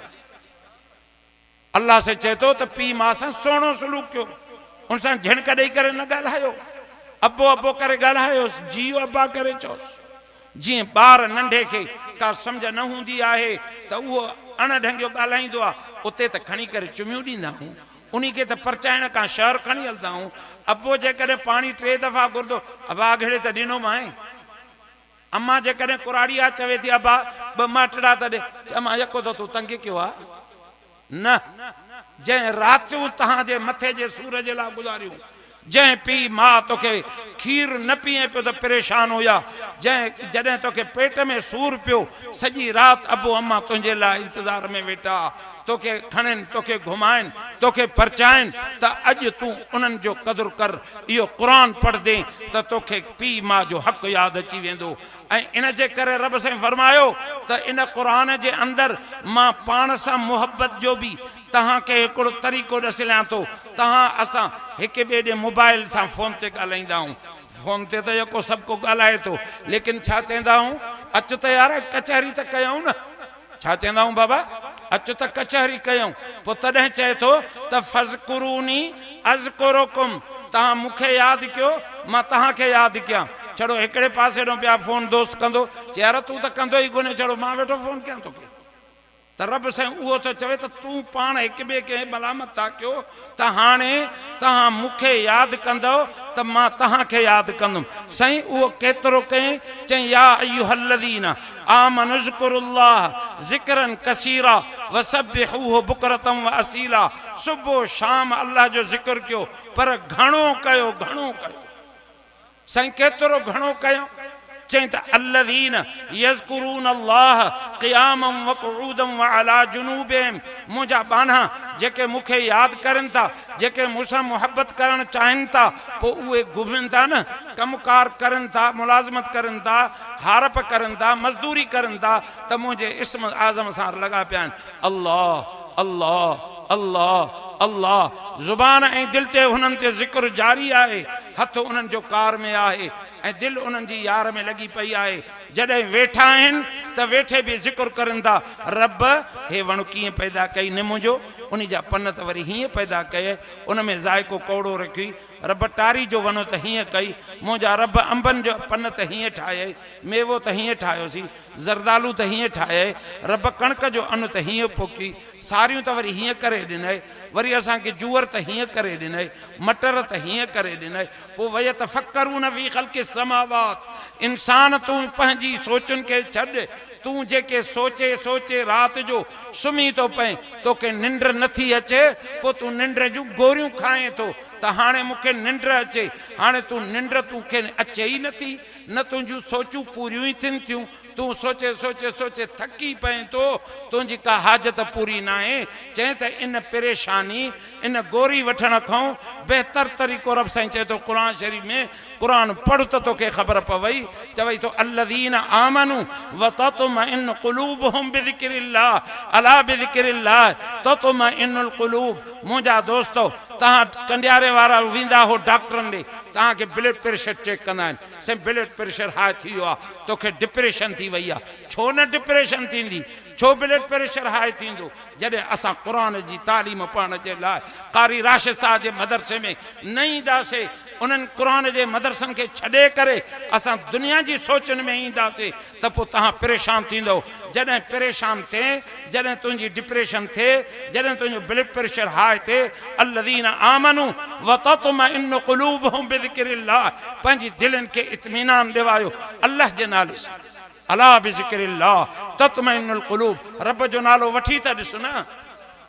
अल्लाह से चए थो त पीउ मां सां सुहिणो सलूक कयो उन सां झिणक ॾेई करे न ॻाल्हायो अबो अबो करे ॻाल्हायोसि जीओ अब्बा करे चओसि। जीअं ॿार नंढे खे का सम्झ न हूंदी आहे त उहो अणढंगियो ॻाल्हाईंदो आहे उते त खणी करे चुमियूं ॾींदा आहियूं उन खे त परचाइण खां शहर खणी हलंदा आहियूं। अबो जेकॾहिं पाणी 3 दफ़ा घुरंदो अबा अघड़े त ॾिनोमांइ। अम्मा जेकॾहिं कुराड़िया चवे थी अबा 2 माटड़ा त ॾे चवां यको त तूं तंग कयो आहे न। जंहिं रातियूं तव्हांजे मथे जे सूर जे लाइ गुज़ारियूं जंहिं पीउ मां तोखे खीर न पीए पियो त परेशान हुया जॾहिं तोखे पेट में सूर पियो सॼी राति अबो अम्मा तुंहिंजे लाइ इंतज़ार में वेठा तोखे खणनि तोखे घुमाइनि तोखे परचाइनि त अॼु तूं उन्हनि जो क़दुरु कर। इहो क़ुरान पढ़ंदे त तोखे पीउ मां जो हक़ यादि अची वेंदो। ऐं इन जे करे रब साईं फरमायो त इन क़ुरान जे अंदरि मां पाण सां मुहबत जो बि तव्हांखे हिकिड़ो तरीक़ो ॾसिलां थो। तव्हां असां हिक ॿिए ॾे मोबाइल सां फ़ोन ते ॻाल्हाईंदा आहियूं फ़ोन ते त जेको सभु को ॻाल्हाए थो लेकिन छा चवंदा आहियूं अचु त यार कचहरी त कयूं न। छा चवंदा आहियूं बाबा अचु त कचहरी कयूं पोइ तॾहिं चए थो त फ़ज़कुरूनी अज़कुरुकुम तव्हां मूंखे यादि कयो मां तव्हांखे यादि कयां। छड़ो हिकिड़े पासे ॾों पिया फ़ोन दोस्त कंदो चए यार तूं त कंदो ई कोन्हे छड़ो मां वेठो फ़ोन कयां तोखे त रब साईं उहो त चवे त तूं पाण हिक ॿिए खे मलामत था कयो त हाणे तव्हां मूंखे यादि कंदव त मां तव्हांखे यादि कंदुमि। साईं उहो केतिरो कयईं, चई या अय्युहल्लज़ीना आमनु ज़कुरुल्लाह ज़िक्रन कसीरा वसब्बिहूहु बुकरतम व असीला। सुबुह शाम अल्लाह जो ज़िक्र कयो, पर घणो कयो, घणो कयो। साईं केतिरो घणो कयो? चई त अल्लज़ीन यज़कुरून अल्लाह क़ियामम व क़ुऊदम व अला जुनूबिहिम। मुंहिंजा बाना जेके मूंखे यादि करनि था, जेके मूंसां मुहबत करणु चाहिनि था, पोइ उहे घुमनि था न, कमुकार करनि था, मुलाज़मत करनि था, हारप करनि था, मज़दूरी करनि था, त मुंहिंजे इस्म आज़म सां लॻा पिया आहिनि। अल्लाह अल्लाह अल्लाह अल्लाह। ज़ुबान ऐं दिलि ते हुननि ते ज़िक्र जारी आहे, हथ उन्हनि जो कार में आहे ऐं दिलि उन्हनि जी यार में लॻी पई आहे। जॾहिं वेठा आहिनि त वेठे बि ज़िक्र करनि था, रब हे वण कीअं पैदा कई निम जो, उन जा पन त वरी हीअं पैदा कये, उन में ज़ाइक़ो कौड़ो रखी। रब टारी जो वणो त हीअं कई, मुंहिंजा रब अंबनि जो पन त हीअं ठाहे, मेवो त हीअं ठाहियोसीं, ज़रदालू त हीअं ठाहे, रब कणक जो अनु त हीअं पोखी, सारियूं त वरी हीअं करे ॾिनई, वरी असांखे जूअर त हीअं करे ॾिनई, मटर त हीअं करे ॾिनई। पोइ वय त फ़क़्करून फ़ी ख़ल्क़ि समावात। इंसान तूं पंहिंजी सोचुनि खे छॾ, तूं जेके सोचे सोचे राति जो सुम्ही थो पए, तोखे निंड नथी अचे, पोइ तूं निंड जूं गोरियूं खाए थो त हाणे मूंखे निंड अचे। हाणे तूं निंड तोखे अचे ई नथी, न तुंहिंजूं सोचूं पूरियूं ई थियनि थियूं, तूं सोचे सोचे सोचे थकी पए थो, तुंहिंजी का हाजत पूरी न आहे। चए त इन परेशानी, इन गोरी वठण खां बहितर तरीक़ो रब साईं चए थो क़ुर शरीफ़ में, क़ुर पढ़ त तोखे ख़बर पवई। चवई तो अल्लज़ीन आमनु व तत्मइन्नु क़ुलूबुहुम बिज़िक्रिल्लाह अला बिज़िक्रिल्लाह तत्मइन्नुल क़ुलूब। मुंहिंजा दोस्तो, तव्हां कंडियारे वारा वेंदा हो डॉक्टरनि ॾे, तव्हांखे ब्लड प्रेशर चेक कंदा आहिनि, साईं ब्लड प्रेशर हाई थी वियो आहे, तोखे डिप्रेशन थी वई आहे। छो न डिप्रेशन थींदी, छो ब्लड प्रेशर हाई थींदो? जॾहिं असां क़ुर जी तालीम पढ़ण जे लाइ कारी राशिद साहब जे मदरसे में न ईंदासीं, उन्हनि क़ुर जे मदरसनि खे छॾे करे असां दुनिया जी सोचनि में ईंदासीं, त पोइ तव्हां परेशान थींदो। जॾहिं परेशान थिए, जॾहिं तुंहिंजी डिप्रेशन थिए, जॾहिं तुंहिंजो ब्लड प्रेशर हाई थिए, अल्लज़ीन आमनु व तत्मइन्नु क़ुलूबुहुम बिज़िक्रिल्लाह, पंहिंजी दिलनि खे इत्मीनान ॾिवायो अल्लाह जे नाले सां। अला बिज़िक्रिल्लाह तत्मइन्नुल क़ुलूब। रब जो नालो वठी त ॾिस न,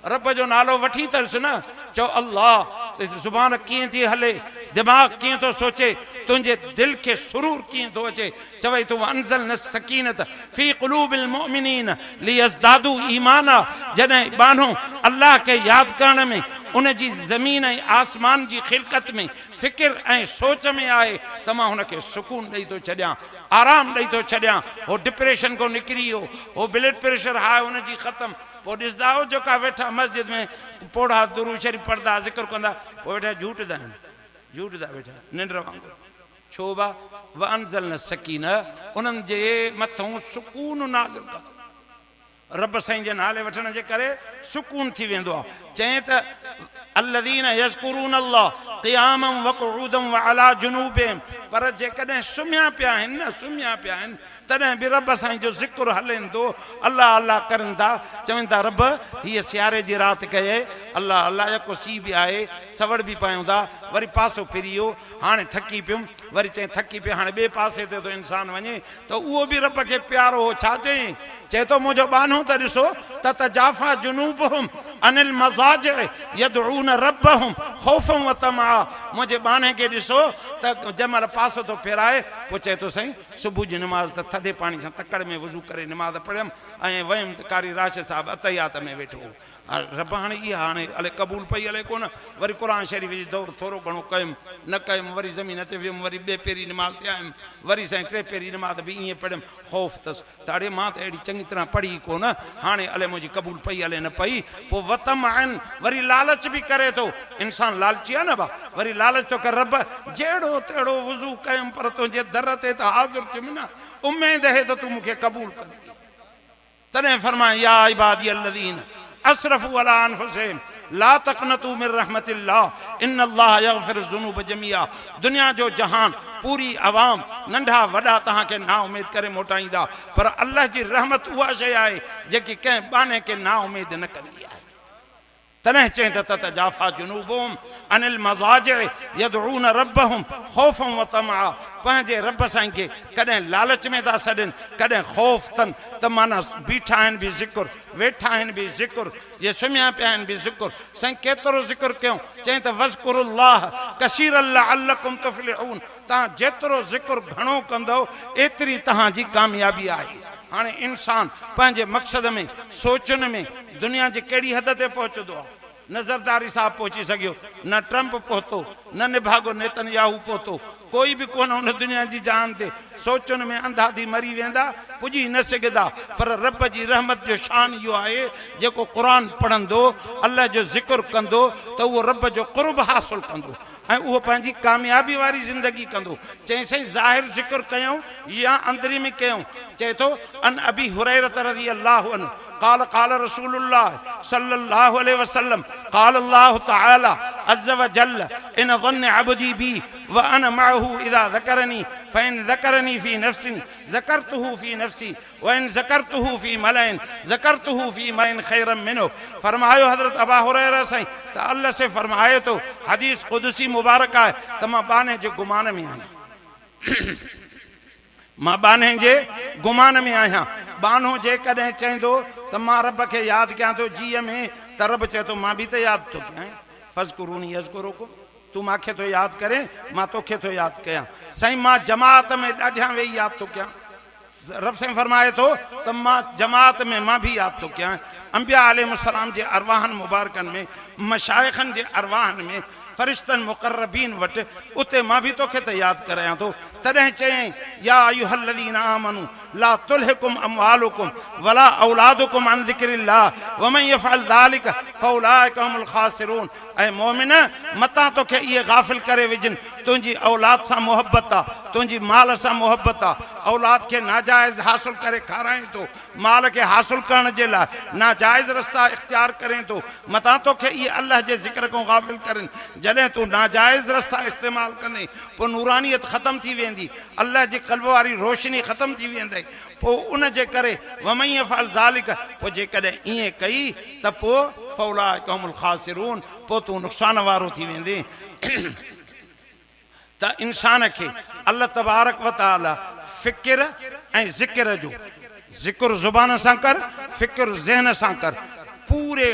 रब जो नालो वठी त ॾिस न। चओ अल्लाह, ज़ुबान कीअं थी हले, दिमाग़ कीअं थो सोचे, तुंहिंजे दिलि खे सुरूर कीअं थो अचे। चवई तूं अंज़लना सकीनत फ़ी क़ुलूबिल मुमिनीन लियज़दादू ईमाना। जॾहिं बानो अल्लाह खे यादि करण में, उन जी ज़मीन ऐं आसमान जी ख़िलक़त में फ़िक्र ऐं सोच में आहे, त मां हुनखे सुकून ॾेई थो छॾियां, आराम ॾेई थो छॾियां। हो डिप्रेशन को निकिरी वियो, हो ब्लड प्रेशर हाई हुनजी ख़तमु। पोइ ॾिसंदा हो जेका वेठा मस्जिद में पोढ़ा दुरूद शरीफ़ पढ़ंदा, ज़िक्र कंदा, पोइ वेठा झूठंदा आहिनि, झूठंदा वेठा निंड वांगुरु। छो बा व अंज़लना सकीना, उन्हनि जे मथां सुकून नाज़िल कंदो। रब साईं जे नाले वठण जे करे सुकून थी वेंदो आहे। चए त अल्लज़ीन यज़कुरून अल्लाह क़ियामम व क़ुऊदम व अला जुनूबिहिम। पर जेकॾहिं सुम्हिया पिया आहिनि न, सुम्हिया पिया आहिनि, तॾहिं बि रब साईं जो ज़िक्र हलेनि थो, अल्लाह अल्लाह करनि था। चवनि था रब हीअ सियारे जी राति कये, अल्लाह अल्लाह जेको सीउ बि आहे, सवड़ बि पायूं था, वरी पासो फिरी वियो, हाणे थकी पियुमि, वरी चई थकी पियो, हाणे ॿिए पासे ते थो इंसानु वञे, त उहो बि रब खे प्यारो हो। छा चई? चए थो मुंहिंजो बानो त ॾिसो, ततजाफ़ा जुनूबुहुम अनिल मज़ाजिअ यदऊन रब्बहुम ख़ौफ़न व तमआ। मुंहिंजे बाने खे ॾिसो त जंहिंमहिल पासो थो फेराए, पोइ चए थो साईं सुबुह जी निमाज़ त थधे पाणी सां तकड़ में वज़ू करे निमाज़ पढ़ियमि ऐं वयुमि त कारी राशिद साहिबु अतहियात में वेठो। रब हाणे इहा हाणे हले क़बूल पई हले कोन। वरी क़ुर शरीफ़ जी दौर थोरो घणो कयुमि, न कयुमि, वरी ज़मीन ते वियुमि, वरी ॿिए पहिरीं निमाज़ ते आयुमि, वरी साईं टे पहिरीं निमाज़ बि ईअं पढ़ियमि। ख़ौफ़ अथसि त अड़े मां त अहिड़ी चङी तरह पढ़ी कोन, हाणे हले मुंहिंजी क़बूल पई हले न पई। पोइ वतम आहिनि, वरी लालच बि करे थो। इंसानु लालची आहे न बा, वरी लालच थो करे, रब जहिड़ो तहिड़ो वज़ू कयुमि, पर तुंहिंजे दर ते त हाज़िर थियुमि न, उमेद है त तूं मूंखे क़बूल कंदी। तॾहिं फरमाए या इबादी अल्लज़ीन असरफू अला अनफुसिहिम ला तक़नतू मिन रहमतिल्लाह इन्नल्लाह यग़फिरु ज़ुनूब जमीआ। दुनिया जो जहान, पूरी आवाम, नंढा वॾा तव्हांखे ना उमेद करे मोटाईंदा, पर अल्लाह जी रहमत उहा शइ आहे जेकी कंहिं बाने खे ना उमेद न कंदी आहे। तने चें ततजाफा जुनूबुहुम अनिल मज़ाजिअ यदऊन रब्बहुम खौफन व तमआ पंहिंजे रब साईं खे कॾहिं लालच में था सॾनि कॾहिं ख़ौफ़ अथनि त माना बीठा आहिनि बि ज़िक्र वेठा आहिनि बि ज़िक्र जे सुम्हिया पिया आहिनि बि ज़िक्र साईं केतिरो ज़िक्र कयूं चईं त वज़कुरुल्लाह कसीरन लअल्लकुम तुफ़्लिहून तव्हां जेतिरो ज़िक्र घणो कंदो एतिरी तव्हांजी कामयाबी आहे हाणे इंसान पंहिंजे मक़सद में सोचुनि में दुनिया जी कहिड़ी हद ते पहुचंदो आहे न ज़रदारी साहब पहुची सघियो न ट्रंप पहुतो न निभागो नेतन्याहू पहुतो कोई भी कोन उन दुनिया की जान ते सोचुनि में अंधा थी मरी वेंदा पुजी न सघंदा पर रब जी रहमत जो शान इहो आहे जेको क़ुरान पढ़ंदो अल्लाह जो ज़िक्र कंदो त उहो रब जो क़ुर्ब हासिल कंदो ऐं उहो पंहिंजी कामयाबी वारी ज़िंदगी कंदो चई साईं ज़ाहिर ज़िक्र कयूं या अंदरी में कयूं चए थो अन अबी हुरैरत रज़ियल्लाहु अन्हु قال قال رسول الله صلى الله عليه وسلم قال الله تعالى عز وجل إن ظن عبدي بي وأنا معه إذا ذكرني فإن ذكرني في نفس ذكرته في نفسي وإن ذكرته في ملأ ذكرته في ملأ خيرا منه فرماयो हज़रत अबा हुरैरा साईं त अल्लाह से फरमाए तो हदीस क़ुदसी मुबारक आहे त मां बाने जे गुमान में आहियां मां बाने जे गुमान में आहियां बानो जे कॾहिं चईंदो त मां रब खे यादि कयां थो जीअ में त रब चए थो मां बि त यादि थो कयां फ़ज़कुरूनी अज़कुरुकुम तू मूंखे थो यादि करे मां तोखे थो यादि कयां साईं मां जमात में ॾाढियां वेही यादि थो कयां रब साईं फरमाए थो त मां जमात में मां बि यादि थो कयां अंबिया अलैहिस्सलाम जे अरवाहनि मुबारकनि में मशाइखनि जे अरवाहनि में फरिश्तनि मुक़र्रबीन वटि उते मां बि तोखे त यादि करायां थो तॾहिं चयईं या अय्युहल्लज़ीना आमनू ला तुल्हिकुम अमवालुकुम वला औलादुकुम अन ज़िक्रिल्लाह वमन यफ़अल ज़ालिका फ़उलाइका हुमुल ख़ासिरून ऐं मोमिन मतां तोखे इहे गाफ़िल करे विझनि तुंहिंजी औलाद सां मुहबत आहे तुंहिंजी माल सां मुहबत आहे औलाद खे नाजाइज़ हासिल करे खाराए थो माल खे हासिल करण जे लाइ नाजाइज़ रस्ता इख़्तियार करें थो मतां तोखे इहे अल्लाह जे ज़िक्र खां गाफ़िल करनि जॾहिं तूं नाजाइज़ रस्ता इस्तेमालु कंदे पोइ नूरानियत ख़तमु थी वेंदी अल्लाह जी क़ल्ब वारी रोशनी ख़तमु थी वेंदी पोइ उन जे करे वमन यफ़अल ज़ालिका पोइ जेकॾहिं ईअं कई त पोइ फ़उलाइका हुमुल ख़ासिरून पोइ तूं नुक़सान वारो थी वेंदे त इंसान खे अल्लाह तबारक व तआला फ़िक्र ऐं ज़िक्र जो ज़िक्र ज़ुबान सां कर फ़िक्र ज़हन सां कर पूरे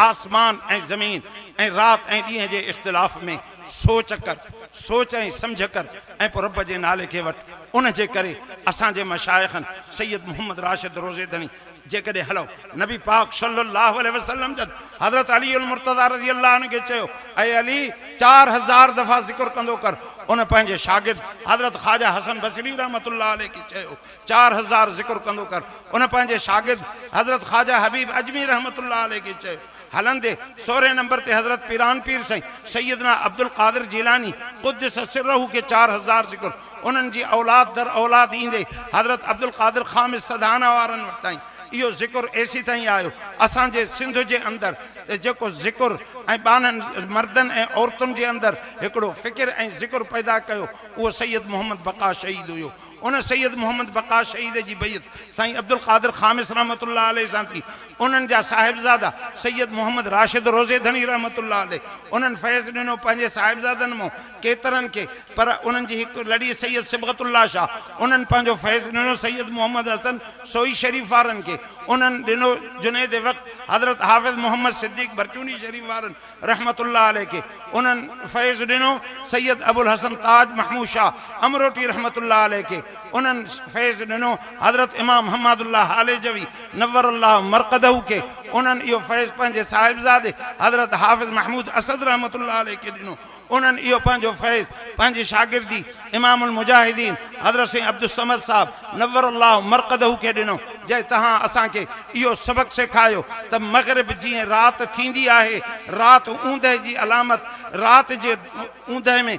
आसमान ऐं ज़मीन ऐं राति ऐं ॾींहं जे इख़्तिलाफ़ में सोच कर सोच ऐं सम्झ कर ऐं पोइ रब जे नाले खे वटि उन जे करे असांजे मशाइखनि सैयद मोहम्मद राशिद रोज़ेदनी जेकॾहिं हलो नबी पाक सल्लल्लाहु अलैहि वसल्लम जन हज़रत अली अल मुर्तज़ा रज़ियल्लाहु अन्हु खे चयो ऐं अली 4000 दफ़ा ज़िक्र कंदो कर उन पंहिंजे शागिर्द हज़रत ख़्वाजा हसन बसरी रहमतुल्लाह अलैहि खे चयो 4000 ज़िक्र कंदो कर उन पंहिंजे शागिर्द हज़रत ख़्वाजा हबीब अजमी रहमतुल्लाह अलैहि खे चयो हलंदे 16 नंबर ते हज़रत पीरान पीर साईं सैयदना अब्दुल क़ादिर जीलानी क़ुद्दस सिर्रहू के 4000 ज़िक्र उन्हनि जी औलाद दर औलाद ईंदे हज़रत अब्दुल क़ादिर ख़ामिस सदाना वारनि वटि ताईं इहो ज़िक्र एसी ताईं आयो असांजे सिंध जे अंदरि जेको ज़िक्र ऐं ॿाननि मर्दनि ऐं औरतुनि जे अंदरि हिकिड़ो फ़िक्र ऐं ज़िक्र पैदा कयो उहो सैयद मोहम्मद बक़ा शहीद हुयो उन सैयद मोहम्मद बक़ा शहीद जी बैत साईं अब्दुल क़ादिर ख़ामिस रहमतुल्लाह अलैहि सां थी उन्हनि जा साहिबज़ादा सैयद मोहम्मद राशिद रोज़ेदनी रहमतुल्लाह अलैहि उन्हनि फैज़ ॾिनो पंहिंजे साहिबज़ादनि मां केतिरनि खे पर उन्हनि जी हिकु लड़ी सैयद सिबग़तुल्लाह शाह उन्हनि पंहिंजो फैज़ ॾिनो सैयद मोहम्मद हसन सोई शरीफ़ वारनि खे उन्हनि ॾिनो जुनैद वक़्त हज़रत हाफ़िज़ मोहम्मद सिद्दीक़ बरचूनी शरीफ़ वारनि रहमतुल्लाह अलैहि खे उन्हनि फैज़ ॾिनो सैयद अबुल हसन ताज महमूद शाह अमरोटी रहमतुल्लाह अलैहि खे उन्हनि फैज़ ॾिनो हज़रत इमाम हम्मादुल्लाह हालेजवी नव्वरुल्लाह मरक़दहू खे उन्हनि इहो फैज़ पंहिंजे साहिबज़ादे हज़रत हाफ़िज़ महमूद असद रहमतुल्लाह अलैहि खे ॾिनो उन्हनि इहो पंहिंजो फैज़ पंहिंजी शागिर्दी इमामुल मुजाहिदीन हज़रत साईं अब्दुल समद साहब नव्वरुल्लाह मरक़दहू खे ॾिनो जंहिं तव्हां असांखे इहो सबक़ु सेखारियो त मग़रिब जीअं राति थींदी आहे राति ऊंदहि जी अलामत राति जे ऊंदहि में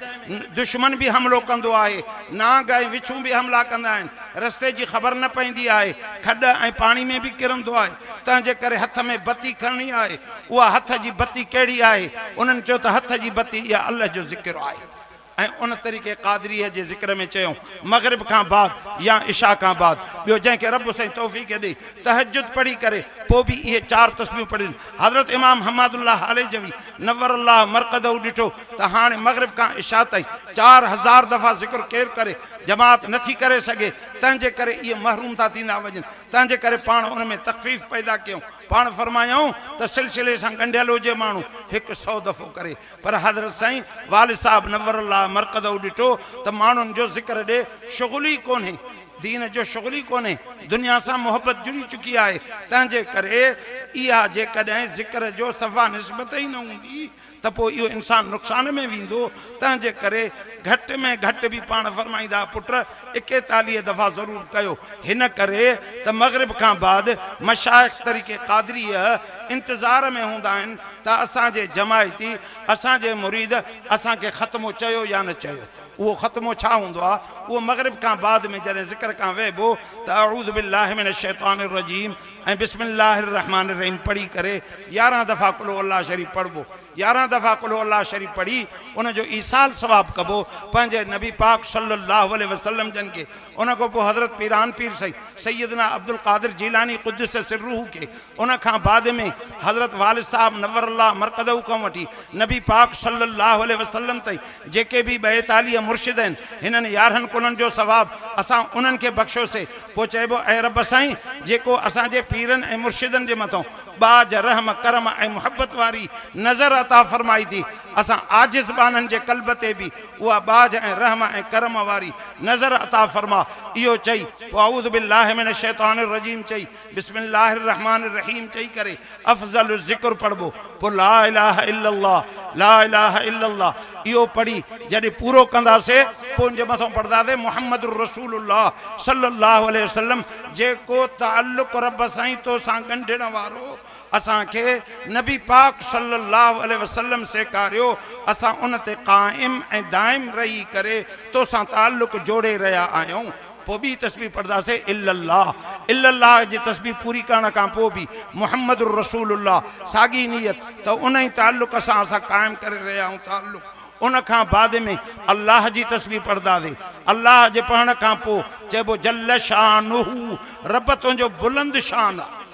दुश्मन बि हमिलो कंदो आहे नांग ऐं विछूं बि हमला कंदा आहिनि रस्ते जी ख़बर न पवंदी आहे खॾ ऐं पाणी में बि किरंदो आहे तंहिंजे करे हथ में बती खणणी आहे उहा हथ जी बती कहिड़ी आहे उन्हनि चयो त हथ जी बती इहा अल्लाह जो ज़िक्र आहे उन तरीक़े क़ादरीअ जे ज़िक्र में चयूं मग़रिब खां बाद या इशा खां बाद ॿियो जंहिंखे रब साईं तौफ़ीक़ ॾे तहज्जुद पढ़ी करे पोइ बि इहे 4 तस्बीहूं पढ़नि। हज़रत इमाम हमादुल्लाह अलैहि नव्वरल्लाह मरक़दहू ॾिठो त हाणे मग़रिब खां इशा ताईं 4000 दफ़ा ज़िक्र केरु करे जमात नथी करे सघे, तंहिंजे करे इहे महरूम था थींदा वञनि। तंहिंजे करे पाण उन में तकफ़ीफ़ पैदा कयूं। पाण फरमायूं त सिलसिले सां ॻंढियल हुजे माण्हू 100 दफ़ो करे, पर हज़रत साईं वालिद साहब नव्वरल्लाह मरक़दहू ॾिठो त माण्हुनि जो ज़िक्र ॾे शुग़ुल ई कोन्हे, दीन जो शुग़ुल ई कोन्हे, दुनिया सां मोहबत जुड़ी चुकी आहे। तंहिंजे करे इहा जेकॾहिं ज़िक्र जो सफ़ा निस्बत ई न हूंदी त पोइ इहो इंसानु नुक़सान में वेंदो। तंहिंजे करे घटि में घटि बि पाण फरमाईंदा पुट 41 दफ़ा ज़रूरु कयो। हिन करे त मग़रिब खां बाद मशाइख़ तरीक़े क़ादरीअ इंतज़ार में हूंदा आहिनि त असांजे जमायती असांजे मुरीद असांखे ख़त्मो चयो या न चयो। उहो ख़त्मो छा हूंदो आहे? उहो मग़रिब खां बाद में जॾहिं ज़िक्र खां वेहबो त अऊज़ु बिल्लाहि मिनश शैतानिर रजीम ऐं बिस्मिल्लाहिर रहमानिर रहीम पढ़ी करे 11 दफ़ा कुल अल्लाह शरीफ़ पढ़बो। 11 दफ़ा कुल अल्लाह शरीफ़ पढ़ी उनजो ईसाल सवाब कबो पंहिंजे नबी पाक सल्लल्लाहु अलैहि वसल्लम जन के। उन खां पोइ हज़रत पीरान पीर सैयदना अब्दुल क़ादिर जीलानी क़ुद्दस सिर्रुहु के। उन खां बाद में हज़रत वालिद साहब नव्वरल्लाह मरक़दहू खां वठी नबी पाक सल्लल्लाहु अलैहि वसल्लम ताईं जेके बि 42 मुर्शिद आहिनि हिननि 11 कुलनि जो सवाब असां उन्हनि खे बख़्शोसीं। पोइ चइबो ऐं रब साईं जेको असांजे पीरनि ऐं मुर्शिदनि जे मथां बाज रहम करम ऐं मुहबत वारी नज़र अता फरमाई थी, असां आजिज़ बाननि जे क़ल्ब ते बि उहा बाज ऐं रहम ऐं करम वारी नज़र अता फरमा। इहो चई पोइ अऊज़ु बिल्लाहि मिनश शैतानिर रजीम चई बिस्मिल्लाहिर रहमानिर रहीम चई करे अफ़ज़ल ज़िक्र पढ़बो। पोइ ला इलाहा इल्लल्लाह ला इलाहा इल्लल्लाह इहो पढ़ी जॾहिं पूरो कंदासीं पोइ उनजे मथां पढ़ंदासीं मुहम्मदुर रसूलुल्लाह सल्लल्लाहु अलैहि वसल्लम जेको ताल्लुक़ रब साईं तो सां ॻंढियण वारो असांखे नबी पाक सल्लल्लाहु अलैहि वसल्लम सेखारियो। असां उन ते क़ाइम ऐं दाइम रही करे तो सां ताल्लुक़ जोड़े रहिया आहियूं। पोइ ॿी तस्बीह पढ़ंदासीं इल्लल्लाह। इल्लल्लाह जी तस्बीह पूरी करण खां पोइ बि मुहम्मदुर रसूलुल्लाह साॻी नियत त उन ई ताल्लुक़ सां असां क़ाइम करे रहिया आहियूं ताल्लुक़। उन खां बाद में अल्लाह जी तस्बीह पढ़ंदासीं। अल्लाह जे पढ़ण खां पोइ चइबो जल्ल शानुहु रब तुंहिंजो बुलंद शान आहे,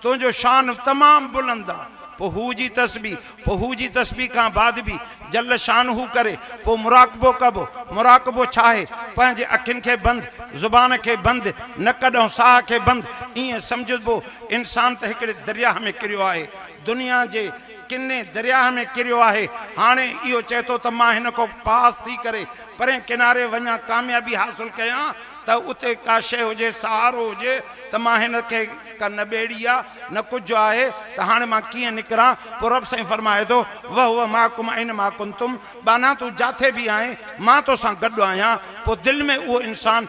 तुंहिंजो शान तमामु बुलंद आहे। पोइ हू जी तस्बीह खां बाद बि जल्ल शानुहु करे पोइ मुराक़बो कबो। मुराक़बो छा आहे? पंहिंजे अखियुनि खे बंदि, ज़ुबान खे बंदि, नक ॾांहुं साह खे बंदि। ईअं सम्झबो इंसान त हिकिड़े दरिया में किरियो आहे, दुनिया जे किने दरिया में किरियो आहे। हाणे इहो चए थो त मां हिन खां पास थी करे परे किनारे वञा कामयाबी हासिल कयां त उते का शइ हुजे सहारो हुजे त मां हिन खे का न ॿेड़ी आहे न कुझु आहे त हाणे मां कीअं निकिरां। पोइ रब साईं फरमाए थो वह माकुम ऐन मा कुंतुम बाना तूं जाथे बि आहीं मां तोसां गॾु आहियां। पोइ दिलि में उहो इंसान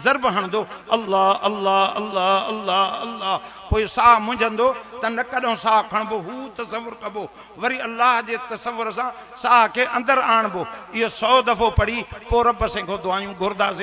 ज़रब हणंदो अल्लाह अल्लाह अल्लाह अल्लाह अल्लाह। पोइ साह मुंझंदो त नक ॾांहुं साह खणबो, हू तसवुरु कबो, वरी अल्लाह जे तसवुर सां साह खे अंदरि आणबो। इहो 100 दफ़ो पढ़ी पोइ रब साईं खां दुआयूं घुरंदासीं